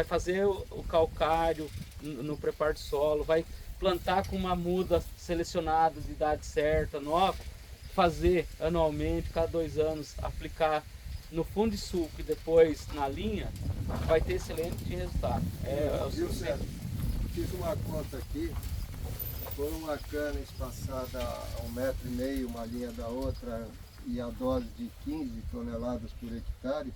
fazer o calcário no preparo de solo, vai plantar com uma muda selecionada de idade certa, nova, fazer anualmente, cada 2 anos, aplicar no fundo de sulco e depois na linha, vai ter excelente resultado. Viu, Sérgio? Fiz uma conta aqui, por uma cana espaçada a 1,5 m, uma linha da outra, e a dose de 15 toneladas por hectare,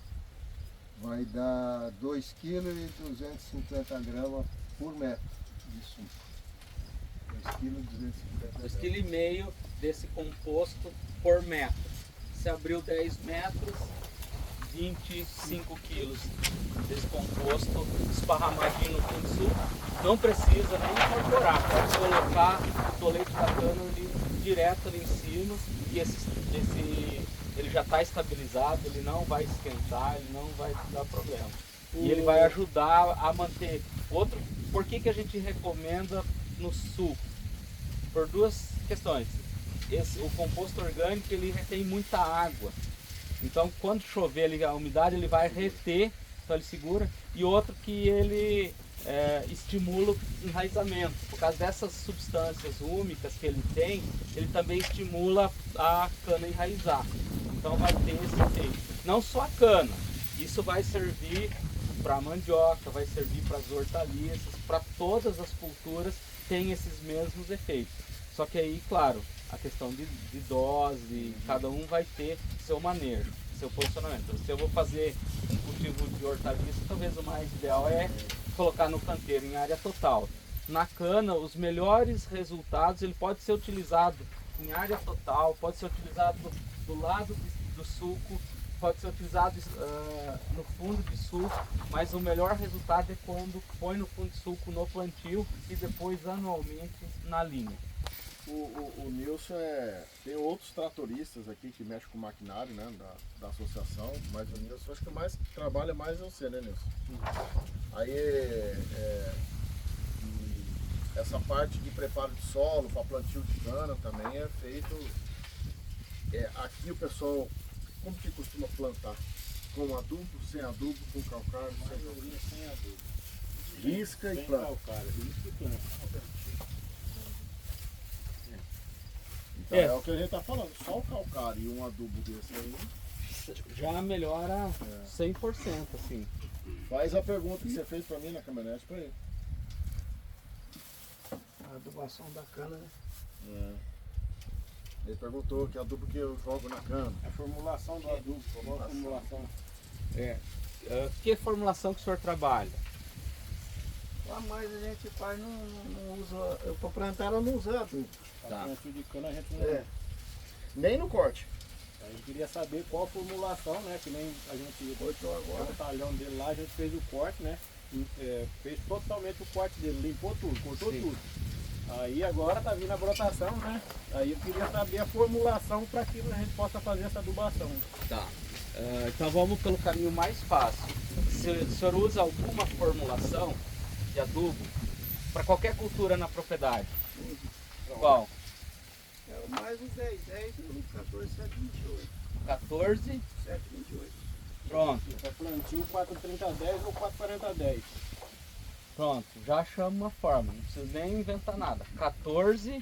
vai dar 2,250 kg por metro de suco. 2,250 kg. 2,5 kg desse composto por metro. Se abriu 10 metros, 25 quilos desse composto esparramadinho no fundo do suco. Não precisa nem incorporar, pode colocar o tolete da cana ali, direto ali em cima, e ele já está estabilizado, ele não vai esquentar, ele não vai dar problema. E ele vai ajudar a manter. Por que a gente recomenda no suco? Por duas questões. O composto orgânico, ele retém muita água. Então quando chover, a umidade ele vai reter, então ele segura. E outro que ele estimula o enraizamento. Por causa dessas substâncias úmicas que ele tem, ele também estimula a cana enraizar. Então vai ter esse efeito. Não só a cana, isso vai servir para a mandioca, vai servir para as hortaliças, para todas as culturas tem esses mesmos efeitos. Só que aí, claro, a questão de dose, cada um vai ter seu manejo, seu posicionamento. Se eu vou fazer um cultivo de hortaliça, talvez o mais ideal é colocar no canteiro em área total. Na cana, os melhores resultados, ele pode ser utilizado em área total, pode ser utilizado do lado do suco, pode ser utilizado no fundo de suco, mas o melhor resultado é quando põe no fundo de suco no plantio e depois anualmente na linha. O Nilson tem outros tratoristas aqui que mexem com maquinário, né, da associação, mas o Nilson acho que trabalha mais você, né, Nilson? Aí essa parte de preparo de solo para plantio de cana também é feito. Aqui o pessoal, como que costuma plantar? Com adubo, sem adubo, com calcário? Sem adubo. Risca e Sem planta. calcário, risca e planta. Então, é o que a gente tá falando, só o calcário e um adubo desse aí. Já melhora 100%, assim. Faz a pergunta que você fez para mim na caminhonete para ele. A adubação da cana, né? Ele perguntou que adubo que eu jogo na cana. A formulação do adubo, qual a formulação? Que formulação que o senhor trabalha? ela mais a gente faz, não usa, eu pra plantar ela não usa adubo. Tá. Plantio de cana a gente não. É. Nem no corte. A gente queria saber qual a formulação, né? Que nem a gente Cortou agora. o talhão dele lá, a gente fez o corte, né? Fez totalmente o corte dele, limpou tudo, cortou tudo. Aí agora tá vindo a brotação, né? Aí eu queria saber a formulação para que a gente possa fazer essa adubação. Tá. Então vamos pelo caminho mais fácil. Se o senhor usa alguma formulação de adubo para qualquer cultura na propriedade? Qual? É o mais o 10, 10 e o 14, 7, 28. 14, 7, 28. pronto. Para plantio 430-10 ou 440-10. Pronto, já achamos uma forma, não precisa nem inventar nada. 14,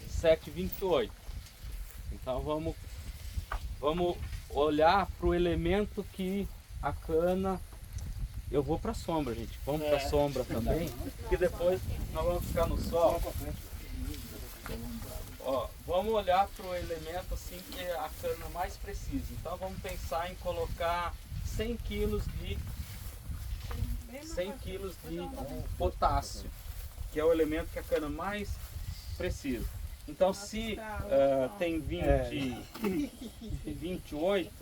7, 28. Então vamos olhar para o elemento que a cana... Eu vou para a sombra, gente. Vamos para a sombra também, que depois nós vamos ficar no sol. Ó, vamos olhar para o elemento assim que a cana mais precisa. Então vamos pensar em colocar 100 kg de potássio, que é o elemento que a cana mais precisa. Então se tem 28,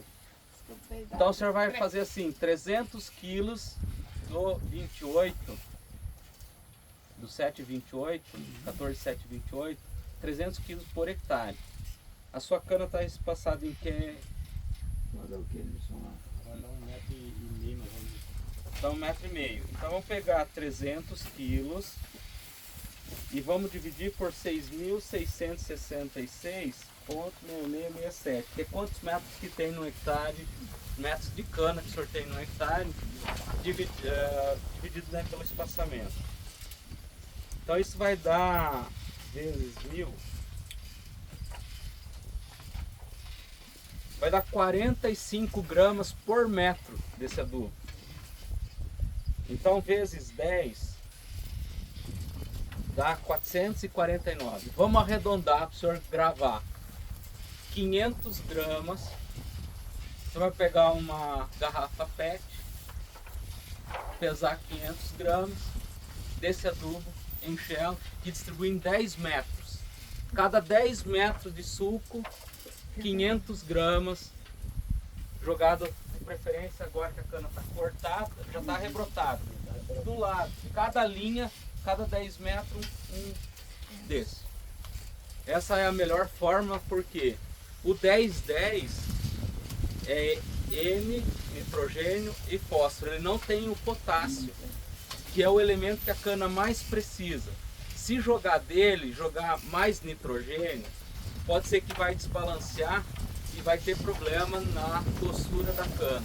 então o senhor vai fazer assim, 300 kg do 28, do 7,28, 14,728, 300 kg por hectare. A sua cana está espaçada em que? Olha o que eles são lá. Vai dar 1,5 m, mais ou menos. Então 1,5 m. Então vamos pegar 300 quilos e vamos dividir por 6.666,6667, que é quantos metros que tem no hectare, metros de cana que o senhor tem no hectare, dividido, né, pelo espaçamento. Então isso vai dar vezes 1000, vai dar 45 gramas por metro desse adubo. Então vezes 10 dá 449. Vamos arredondar para o senhor gravar. 500 gramas. Você vai pegar uma garrafa PET, pesar 500 gramas desse adubo, encher ela e distribuir em 10 metros. Cada 10 metros de suco, 500 gramas, jogado de preferência agora que a cana está cortada, já está rebrotada. Do lado, cada linha, cada 10 metros, um desse. Essa é a melhor forma porque o 10-10 é N, nitrogênio e fósforo. Ele não tem o potássio, que é o elemento que a cana mais precisa. Se jogar dele, jogar mais nitrogênio, pode ser que vai desbalancear e vai ter problema na doçura da cana.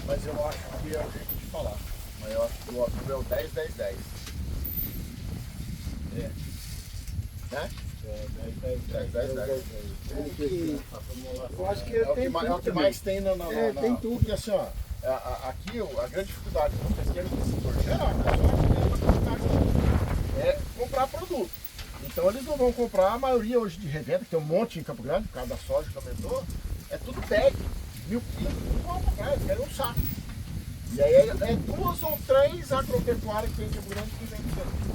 Mas eu acho que é o jeito de falar. Mas eu acho que o adubo é o 10, 10, 10. É. Né? 10, 10, 10, 10. Eu acho que É o que, tem mais, é o que tudo mais tem na. tem tudo. Porque assim, ó, aqui a grande dificuldade do pesqueiro do setor geral, é comprar produto. Então eles não vão comprar, a maioria hoje de revenda, que tem um monte em Campo Grande, por causa da soja que aumentou, é tudo bag, 1000 quilos, não vão comprar, eles querem um saco. E aí é 2 ou 3 agropecuárias que tem em Campo Grande que vem isso.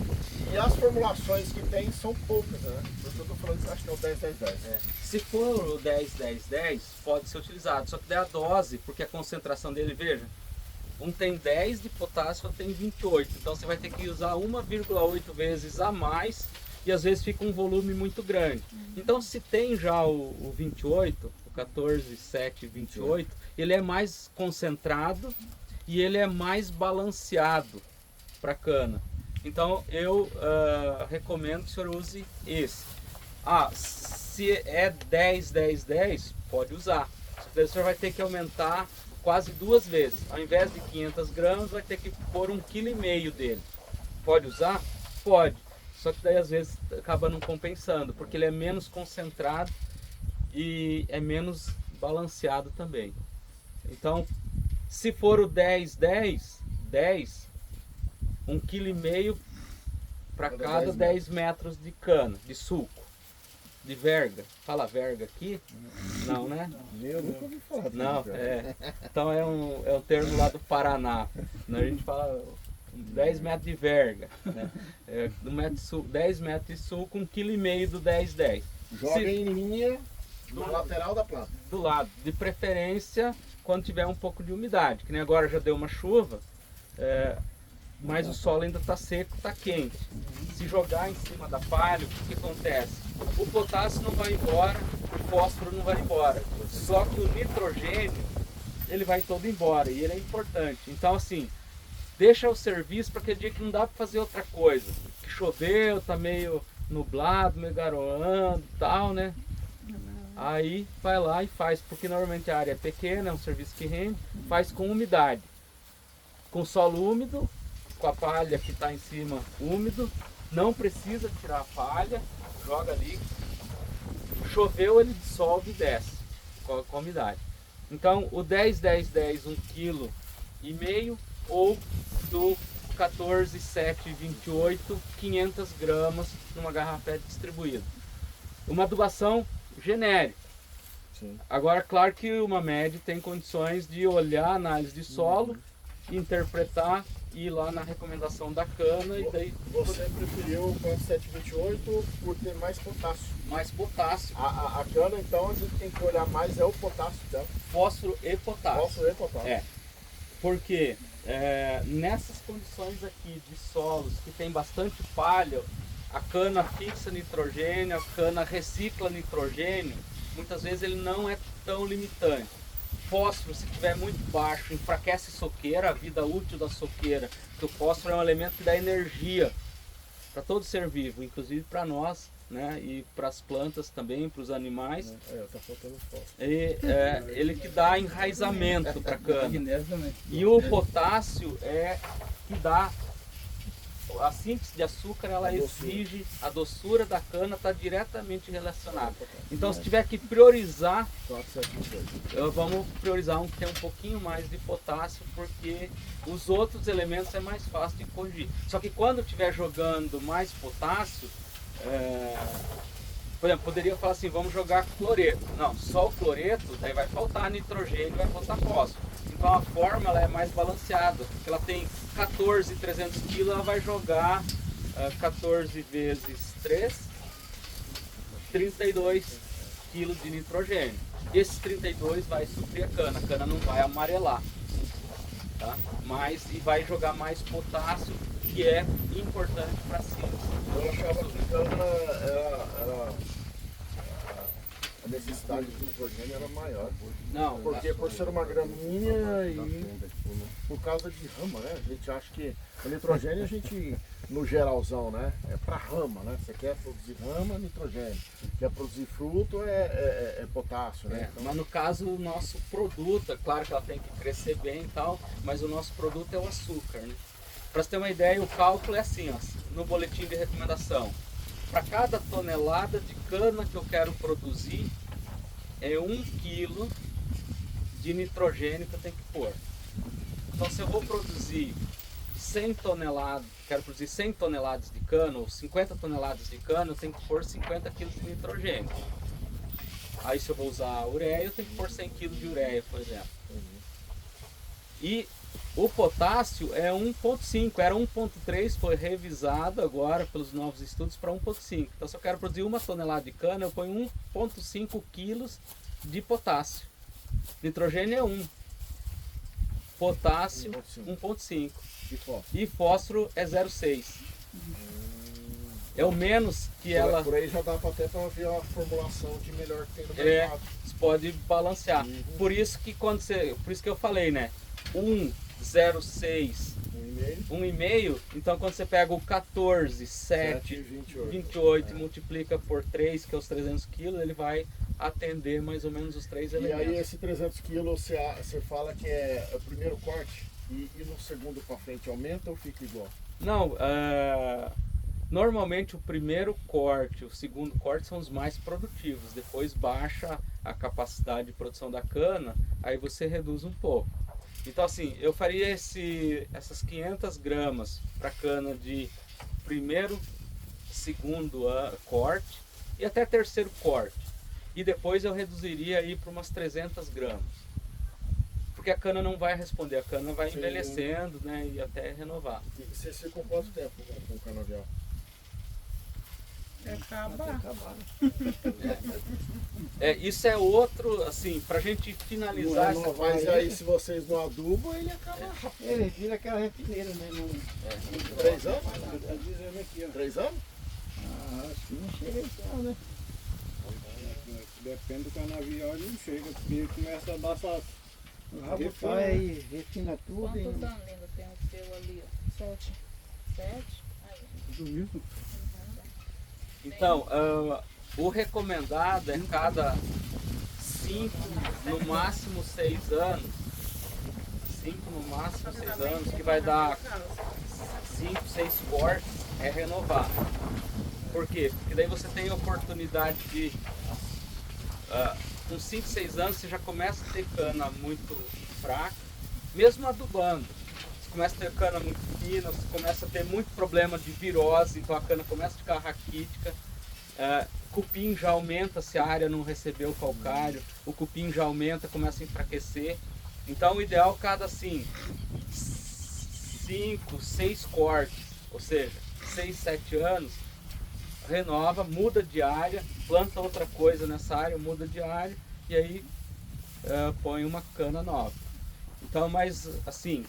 E as formulações que tem são poucas, né? Por isso que eu estou falando que acho que é o 10, 10, 10. Se for o 10-10-10, pode ser utilizado, só que daí a dose, porque a concentração dele, veja, um tem 10 de potássio, outro tem 28, então você vai ter que usar 1,8 vezes a mais e às vezes fica um volume muito grande. Então se tem já o 28, o 14,728, ele é mais concentrado e ele é mais balanceado para cana. Então eu recomendo que o senhor use esse. Se é 10-10-10, pode usar. O senhor vai ter que aumentar quase 2 vezes. Ao invés de 500 gramas, vai ter que pôr 1,5 kg dele. Pode usar? Pode. Só que daí às vezes acaba não compensando, porque ele é menos concentrado e é menos balanceado também. Então, se for o 10-10-10, 1,5 kg para cada 10 metros de cana, de suco, de verga. Fala verga aqui? Não, né? Eu nunca ouvi falar disso. Não, então é um termo lá do Paraná. A gente fala 10 metros de verga, né? 10 metros de sul com 1,5 kg do 10-10. Joga em linha na lateral da planta. Do lado, de preferência quando tiver um pouco de umidade, que nem agora já deu uma chuva, mas o solo ainda está seco, está quente. Se jogar em cima da palha, o que acontece? O potássio não vai embora, o fósforo não vai embora, só que o nitrogênio ele vai todo embora e ele é importante. Então assim, deixa o serviço para aquele dia que não dá para fazer outra coisa, que choveu, tá meio nublado, meio garoando e tal, né? Aí vai lá e faz, porque normalmente a área é pequena, é um serviço que rende, faz com umidade. Com solo úmido, com a palha que está em cima úmido, não precisa tirar a palha, joga ali, choveu ele dissolve e desce com a umidade. Então o 10-10-10, 1,5 kg, ou do 14-7-28, 500 gramas numa garrafa PET distribuída. Uma adubação genérica. Sim. Agora, claro que uma média tem condições de olhar a análise de solo, interpretar, ir lá na recomendação da cana e daí Você preferiu o 728 por ter mais potássio. mais potássio, A cana, então, a gente tem que olhar mais é o potássio dela. fósforo e potássio. Fósforo e potássio. É, porque nessas condições aqui de solos que tem bastante palha, a cana fixa nitrogênio, a cana recicla nitrogênio, muitas vezes ele não é tão limitante. Fósforo, se estiver muito baixo, enfraquece soqueira, a vida útil da soqueira, porque o fósforo é um elemento que dá energia para todo ser vivo, inclusive para nós, né? E para as plantas também, para os animais. Tá faltando fósforo. E, ele que dá enraizamento para a cana. Magnésio também. E o potássio é que dá a síntese de açúcar, ela exige a doçura da cana, está diretamente relacionada. Então, se tiver que priorizar, 4728. vamos priorizar um que tem um pouquinho mais de potássio, porque os outros elementos é mais fácil de corrigir. Só que quando estiver jogando mais potássio, por exemplo, poderia falar assim, vamos jogar cloreto. Não, só o cloreto, daí vai faltar nitrogênio, vai faltar fósforo. Então a forma ela é mais balanceada, porque ela tem 14,300 kg, ela vai jogar 14 vezes 3, 32 kg de nitrogênio. Esses 32 vai suprir a cana não vai amarelar, tá? E vai jogar mais potássio, que é importante para a síntese. Eu achava que cana a necessidade de nitrogênio era maior. Não, Porque por ser uma gramínea e por causa de rama, né? A gente acha que o nitrogênio a gente, no geralzão, né? É para rama, né? Você quer produzir rama, nitrogênio. Quer produzir fruto, é potássio, né? Mas no caso o nosso produto, é claro que ela tem que crescer bem e tal, mas o nosso produto é o açúcar, né? Para você ter uma ideia, o cálculo é assim, ó, no boletim de recomendação. Para cada tonelada de cana que eu quero produzir, é 1 kg de nitrogênio que eu tenho que pôr. Então se eu vou produzir 100 toneladas, quero produzir 100 toneladas de cana ou 50 toneladas de cana, eu tenho que pôr 50 kg de nitrogênio. Aí se eu vou usar ureia, eu tenho que pôr 100 kg de ureia, por exemplo. E o potássio é 1,5, era 1,3, foi revisado agora pelos novos estudos para 1,5. Então se eu quero produzir 1 tonelada de cana, eu ponho 1,5 kg de potássio. Nitrogênio é 1, potássio 1,5 e fósforo é 0,6. É o menos que ela... Por aí já dá até para ver a formulação de melhor que tem no mercado. Você pode balancear. Por isso que quando por isso que eu falei, né? 1,06, 1,5, então quando você pega o 14, 7, 28 e multiplica por 3, que é os 300 kg, ele vai atender mais ou menos os 3 elementos. E aí esse 300 kg você fala que é o primeiro corte e no segundo para frente aumenta ou fica igual? Não, normalmente o primeiro corte, o segundo corte são os mais produtivos, depois baixa a capacidade de produção da cana, aí você reduz um pouco. Então assim, eu faria essas 500 gramas para cana de primeiro, segundo corte e até terceiro corte. E depois eu reduziria aí para umas 300 gramas. porque a cana não vai responder, a cana vai Sim. envelhecendo, né, e até renovar. E vocês ficam quanto tempo com o canavial? Acabar. Isso é outro, assim, pra gente finalizar essa Mas aí se vocês não adubam, ele acaba rápido. Ele vira aquela refineira, né? 3 anos? Tá dizendo aqui, ó. 3 anos? Acho que não chega isso não, né? Depende do canavial, ele não chega, porque começa a dar essas... Refina aí, refina tudo. Quantos anos ainda tem o seu ali? 7. 7? Aí. Tudo isso. Então, o recomendado é cada 5, no máximo 6 anos. 5, no máximo 6 anos, que vai dar 5, 6 cortes, é renovar. Por quê? Porque daí você tem a oportunidade de, com 5, 6 anos, você já começa a ter cana muito fraca, mesmo adubando. Você começa a ter cana muito fina, você começa a ter muito problema de virose, então a cana começa a ficar raquítica. Cupim já aumenta se a área não recebeu calcário, o cupim já aumenta, começa a enfraquecer. Então o ideal cada assim 5, 6 cortes, ou seja, 6, 7 anos, renova, muda de área, planta outra coisa nessa área, muda de área e aí põe uma cana nova. Então, mas assim,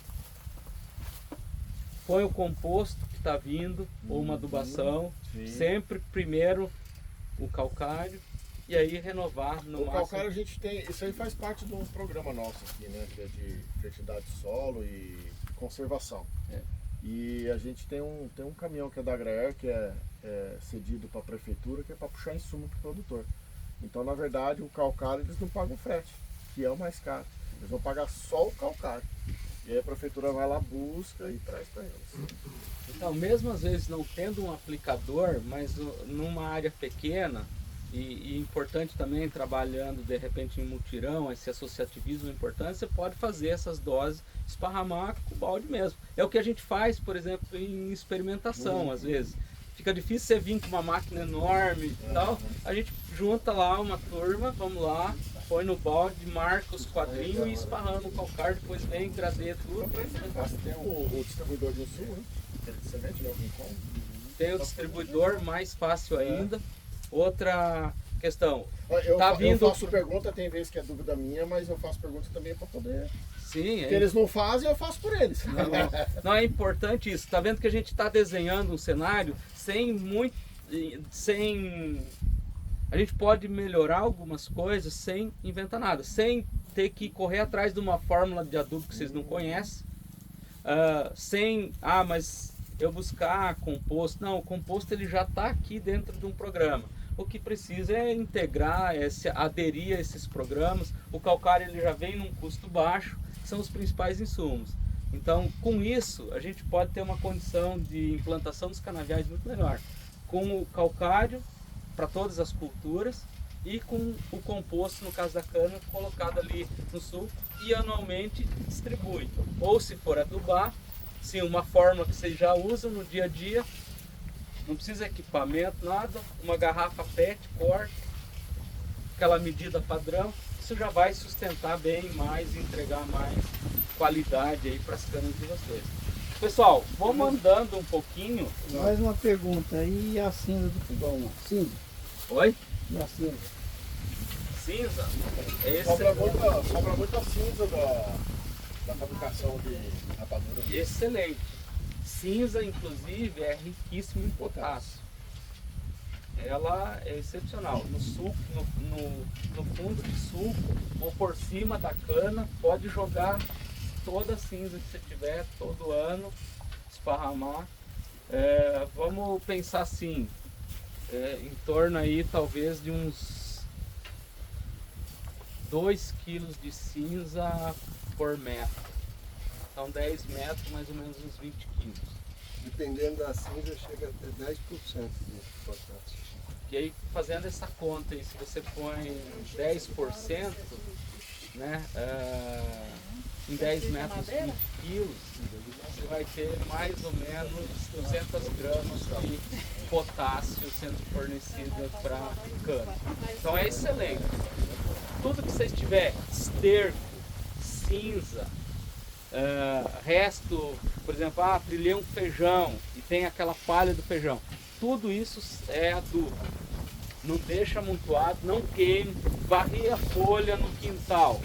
põe o composto que está vindo, ou uma adubação, sempre primeiro o calcário e aí renovar no O máximo. calcário a gente tem, isso aí faz parte de um programa nosso aqui, né? Que é de fertilidade de solo e conservação. E a gente tem um caminhão que é da Agraer, que é cedido para a prefeitura, que é para puxar insumo para o produtor. Então, na verdade, o calcário eles não pagam frete, que é o mais caro. Eles vão pagar só o calcário. E aí a prefeitura vai lá, busca e traz para eles. Então, mesmo às vezes não tendo um aplicador, mas numa área pequena, e importante também, trabalhando de repente em mutirão, esse associativismo é importante, você pode fazer essas doses, esparramar com o balde mesmo. É o que a gente faz, por exemplo, em experimentação, às vezes. Fica difícil você vir com uma máquina enorme e tal, a gente junta lá uma turma, vamos lá, põe no balde, marca os quadrinhos e esparrama o calcário, depois vem, gradeia tudo. Tem o distribuidor de insumo, né? De semente, né? Tem o distribuidor, mais fácil ainda. Outra questão, Eu vindo... faço pergunta, tem vezes que é dúvida minha, mas eu faço pergunta também para poder... Sim, Porque eles não fazem, eu faço por eles. não é importante isso. Tá vendo que a gente está desenhando um cenário a gente pode melhorar algumas coisas sem inventar nada, sem ter que correr atrás de uma fórmula de adubo que vocês não conhecem, mas eu buscar composto. Não, o composto ele já está aqui dentro de um programa. O que precisa é integrar, aderir a esses programas. O calcário ele já vem num custo baixo, são os principais insumos. Então, com isso, a gente pode ter uma condição de implantação dos canaviais muito melhor. Com o calcário, para todas as culturas, e com o composto, no caso da cana, colocado ali no sulco e anualmente distribui. Ou se for adubar, sim, uma fórmula que vocês já usam no dia a dia, não precisa equipamento, nada, uma garrafa PET, corta, aquela medida padrão, isso já vai sustentar bem mais, entregar mais qualidade aí para as canas de vocês. Pessoal, vamos andando um pouquinho. Mais uma pergunta, e a cinza do fogão? Cinza? Oi? E a cinza? Cinza? Sobra muita cinza da fabricação de rapadura. Excelente. Cinza, inclusive, é riquíssimo em potássio. Ela é excepcional. No suco, no fundo de suco ou por cima da cana, pode jogar toda a cinza que você tiver, todo ano, esparramar. Vamos pensar assim, em torno aí talvez de uns 2 quilos de cinza por metro. Então 10 metros, mais ou menos uns 20 quilos. Dependendo da cinza, chega até 10% de potássio. E aí, fazendo essa conta aí, se você põe 10%, né, em 10 metros, 20 quilos, você vai ter mais ou menos 200 gramas de potássio sendo fornecido para cana. Então é excelente. Tudo que vocês tiverem, esterco, cinza, resto, por exemplo, trilhei um feijão e tem aquela palha do feijão. Tudo isso é adubo. Não deixa amontoado, não queime, varre a folha no quintal.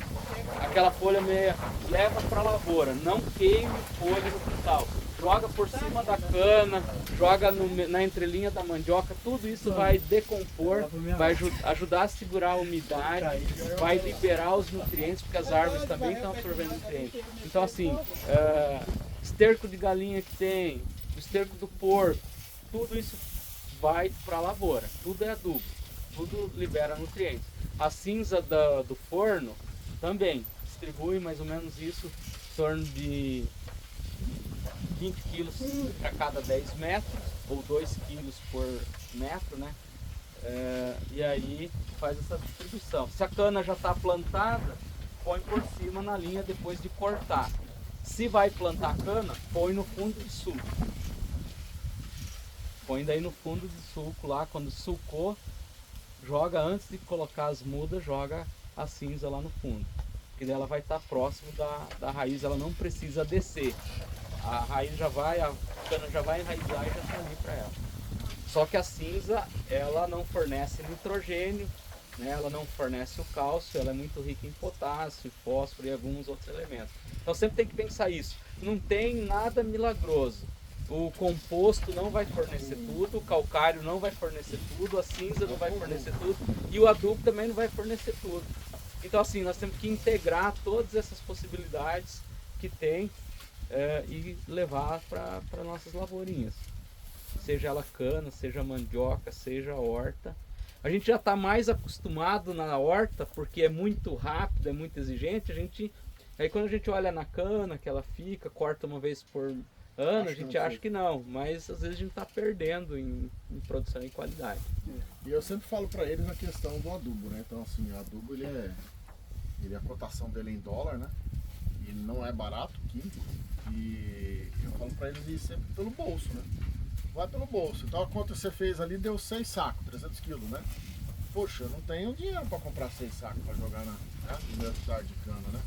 Aquela folha meia, leva para a lavoura, não queime folha no quintal. Joga por cima da cana, joga na entrelinha da mandioca, tudo isso vai decompor, vai ajudar a segurar a umidade, vai liberar os nutrientes, porque as árvores também estão absorvendo nutrientes. Então assim, esterco de galinha que tem, o esterco do porco, tudo isso vai para a lavoura, tudo é adubo, tudo libera nutrientes. A cinza do forno também distribui mais ou menos isso, em torno de 20 quilos para cada 10 metros, ou 2 quilos por metro, né? E aí faz essa distribuição. Se a cana já está plantada, põe por cima na linha depois de cortar. Se vai plantar a cana, põe no fundo de suco. Põe daí no fundo de suco lá, quando sulcou, joga antes de colocar as mudas, joga a cinza lá no fundo. Porque daí ela vai estar próximo da raiz, ela não precisa descer. A raiz já vai, a cana já vai enraizar e já está ali para ela. Só que a cinza, ela não fornece nitrogênio, né? Ela não fornece o cálcio, ela é muito rica em potássio, fósforo e alguns outros elementos. Então sempre tem que pensar isso. Não tem nada milagroso. O composto não vai fornecer tudo, o calcário não vai fornecer tudo, a cinza não vai fornecer tudo e o adubo também não vai fornecer tudo. Então assim, nós temos que integrar todas essas possibilidades que tem e levar para nossas lavourinhas. Seja ela cana, seja mandioca, seja horta. A gente já está mais acostumado na horta porque é muito rápido, é muito exigente. Aí quando a gente olha na cana, que ela fica, corta uma vez por ano, a gente acha que não, mas às vezes a gente está perdendo em produção e qualidade. E eu sempre falo para eles a questão do adubo, né? Então assim, o adubo a cotação dele é em dólar, né? E não é barato, químico. E eu falo para eles ir sempre pelo bolso, né? Vai pelo bolso. Então a conta que você fez ali deu 6 sacos, 300 quilos, né? Poxa, eu não tenho dinheiro para comprar 6 sacos para jogar na universidade de cana, né?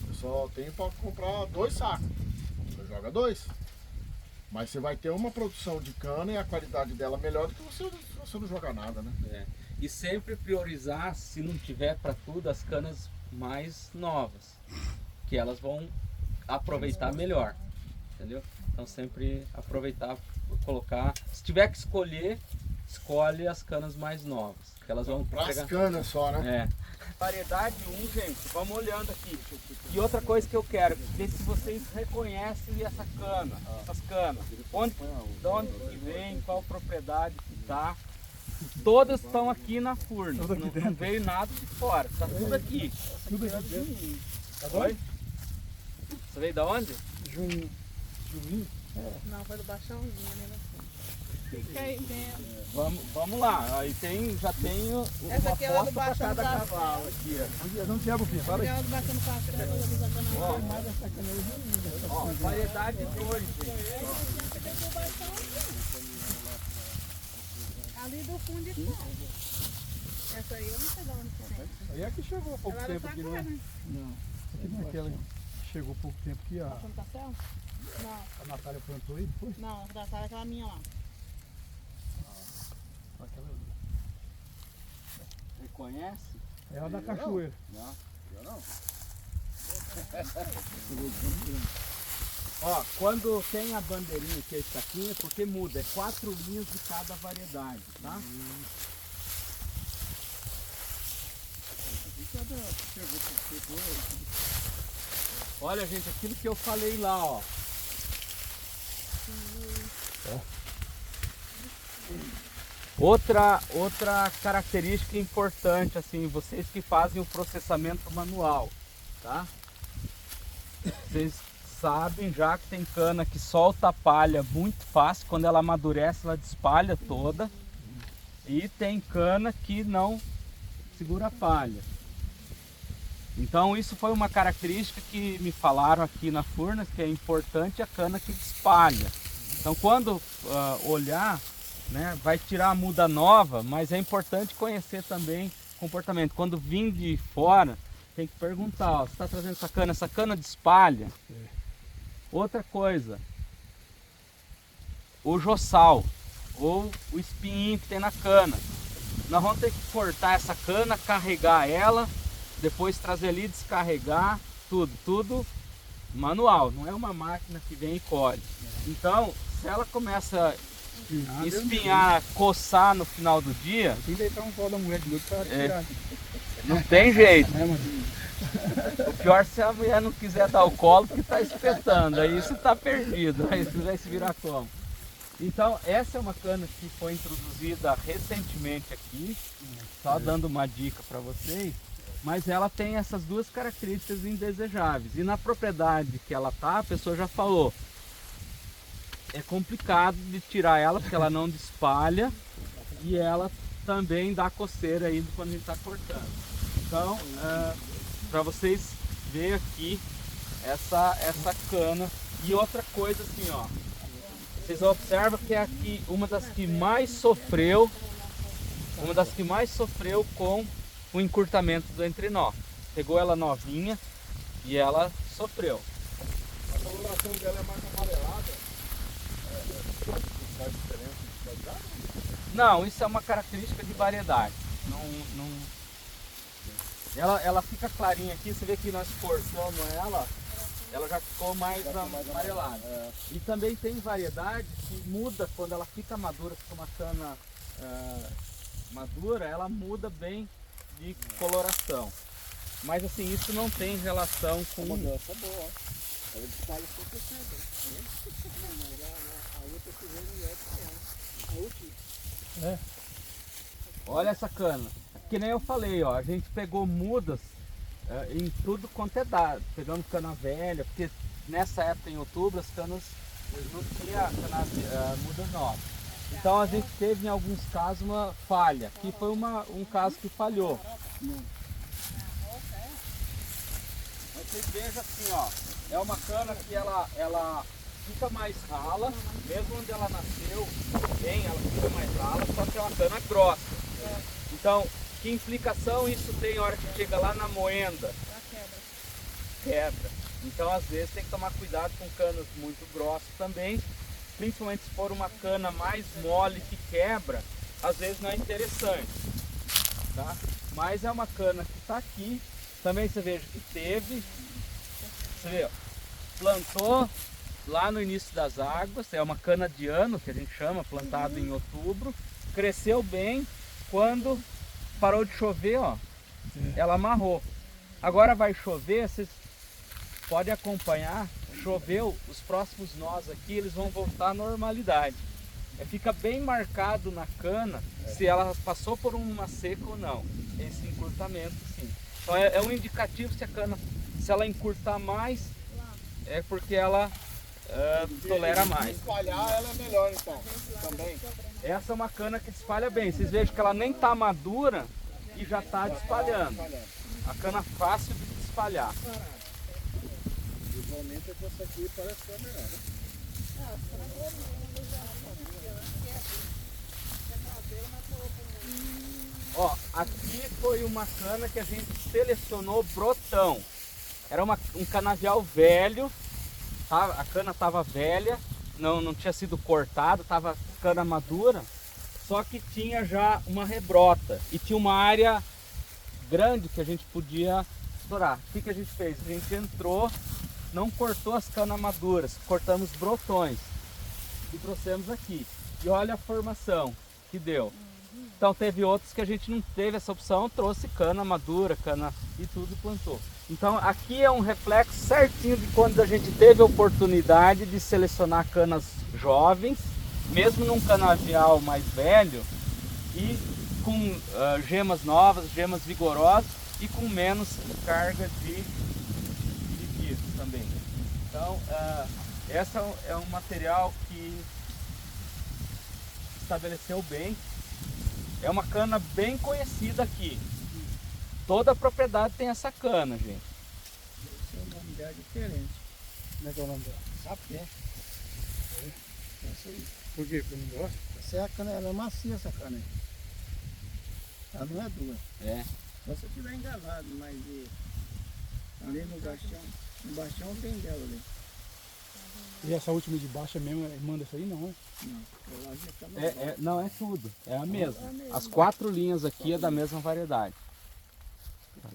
Eu só tenho para comprar 2 sacos. Você joga 2. Mas você vai ter uma produção de cana e a qualidade dela melhor do que você não jogar nada, né? E sempre priorizar, se não tiver para tudo, as canas mais novas, que elas vão aproveitar melhor, entendeu? Então sempre aproveitar, colocar, se tiver que escolher, escolhe as canas mais novas, que elas vão Para pegar... as canas só, né? Variedade 1, gente, vamos olhando aqui. E outra coisa que eu quero, ver se vocês reconhecem essa cana, essas canas. De onde que vem, qual propriedade que tá. Todas estão aqui na furna, não veio nada de fora, tá tudo aqui. Tudo aqui dentro. Oi? Você veio da onde? Juninho. Não, foi do baixãozinho, né? Fica aí dentro. Vamos lá, aí já tenho Essa uma aqui é lá do foto para Baixão cada da cavalo aqui, ó. Não tinha bufim, fala aí. Ela do baixão do café, eu fiz a cana. Mais essa cana aí, Ó, variedade 2, gente. Ali do fundo de casa. Essa aí eu não sei de onde que tem. Aí é que chegou há pouco Ela era tempo aqui, sagrada, né? né? Não. Aqui não é aquela que chegou há pouco tempo que Baixão do café? Não, a Natália plantou aí depois. não, da sala é aquela minha lá. Aquela ali. Reconhece? É a da cachoeira. Não. Eu não. Ó, quando tem a bandeirinha que é esse aqui, é porque muda, é 4 linhas de cada variedade, tá? Olha, gente, aquilo que eu falei lá, ó. Outra característica importante, assim, vocês que fazem o processamento manual, tá? Vocês sabem já que tem cana que solta a palha muito fácil, quando ela amadurece ela despalha toda. E tem cana que não segura a palha. Então isso foi uma característica que me falaram aqui na Furnas, que é importante a cana que despalha. Então quando olhar, né, vai tirar a muda nova, mas é importante conhecer também o comportamento. Quando vim de fora, tem que perguntar, ó, você está trazendo essa cana espalha? Outra coisa, o joçal ou o espinho que tem na cana. Nós vamos ter que cortar essa cana, carregar ela, depois trazer ali, descarregar, tudo manual, não é uma máquina que vem e colhe. Então, se ela começa a espinhar, coçar no final do dia, tem que deitar um pau da mulher de novo para tirar. não tem jeito. É, mas... O pior se a mulher não quiser dar o colo porque está espetando, aí você está perdido, aí você vai se virar como. Então essa é uma cana que foi introduzida recentemente aqui, só dando uma dica para vocês, mas ela tem essas duas características indesejáveis. E na propriedade que ela tá, a pessoa já falou, é complicado de tirar ela porque ela não espalha e ela também dá coceira aí quando a gente está cortando. Então, para vocês verem aqui essa cana. E outra coisa assim, ó, vocês observam que é aqui uma das que mais sofreu com o encurtamento do entrenó. Pegou ela novinha e ela sofreu. A coloração dela é mais amarelada. Faz diferença de qualidade? Não, isso é uma característica de variedade. Ela fica clarinha aqui, você vê que nós cortamos ela já ficou mais amarelada. E também tem variedade que muda quando ela fica madura, fica uma cana madura, ela muda bem de coloração. Mas assim, isso não tem relação com... Uma mudança boa, ela espalha 100%. Olha essa cana. Que nem eu falei, ó, a gente pegou mudas em tudo quanto é dado. Pegando cana velha, porque nessa época em outubro as canas não tinha muda nova. Então a gente teve em alguns casos uma falha, que foi um caso que falhou. Mas vocês vejam assim, ó, é uma cana que ela fica mais rala, mesmo onde ela nasceu, bem, ela fica mais rala, só que é uma cana grossa. Então, que implicação isso tem na hora que chega lá na moenda? Quebra. Então, às vezes, tem que tomar cuidado com canas muito grossas também, principalmente se for uma cana mais mole que quebra, às vezes não é interessante, tá? Mas é uma cana que está aqui, também você veja que teve, você vê, ó, plantou lá no início das águas, é uma cana de ano, que a gente chama, plantado em outubro, cresceu bem, quando parou de chover, ó, ela amarrou. Agora vai chover, vocês podem acompanhar, choveu, os próximos nós aqui, eles vão voltar à normalidade. Fica bem marcado na cana se ela passou por uma seca ou não, esse encurtamento, sim. Então é um indicativo se a cana, se ela encurtar mais, é porque ela tolera mais. Espalhar ela é melhor então, também. Essa é uma cana que espalha bem. Vocês vejam que ela nem está madura e já está espalhando. A cana fácil de espalhar. Visualmente essa aqui parece que é melhor, né? Ó, aqui foi uma cana que a gente selecionou brotão. Era um canavial velho, tá? A cana estava velha, não tinha sido cortada, estava cana madura, só que tinha já uma rebrota e tinha uma área grande que a gente podia estourar. O que a gente fez? A gente entrou, não cortou as canas maduras, cortamos brotões e trouxemos aqui. E olha a formação que deu. Então teve outros que a gente não teve essa opção, trouxe cana madura, cana e tudo plantou. Então aqui é um reflexo certinho de quando a gente teve a oportunidade de selecionar canas jovens, mesmo num canavial mais velho, e com gemas novas, gemas vigorosas e com menos carga de vírus também. Então essa é um material que estabeleceu bem. É uma cana bem conhecida aqui. Toda a propriedade tem essa cana, gente. Esse é um nome dela diferente. Como é que é o nome dela? Sapé. Essa aí. Por quê? Porque eu não gosto? Essa é a cana, ela é macia essa cana aí. Ela não é dura. É. Só se eu estiver enganado, mas ali no baixão tem dela ali. E essa última de baixo mesmo, manda isso aí não, né? Não, eu acho que tá no Não, é tudo. É a mesma. As 4 linhas aqui é da mesma variedade. A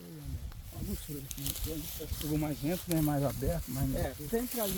grossura aqui, pegou mais lento, né? Mais aberto, mais... sempre ali.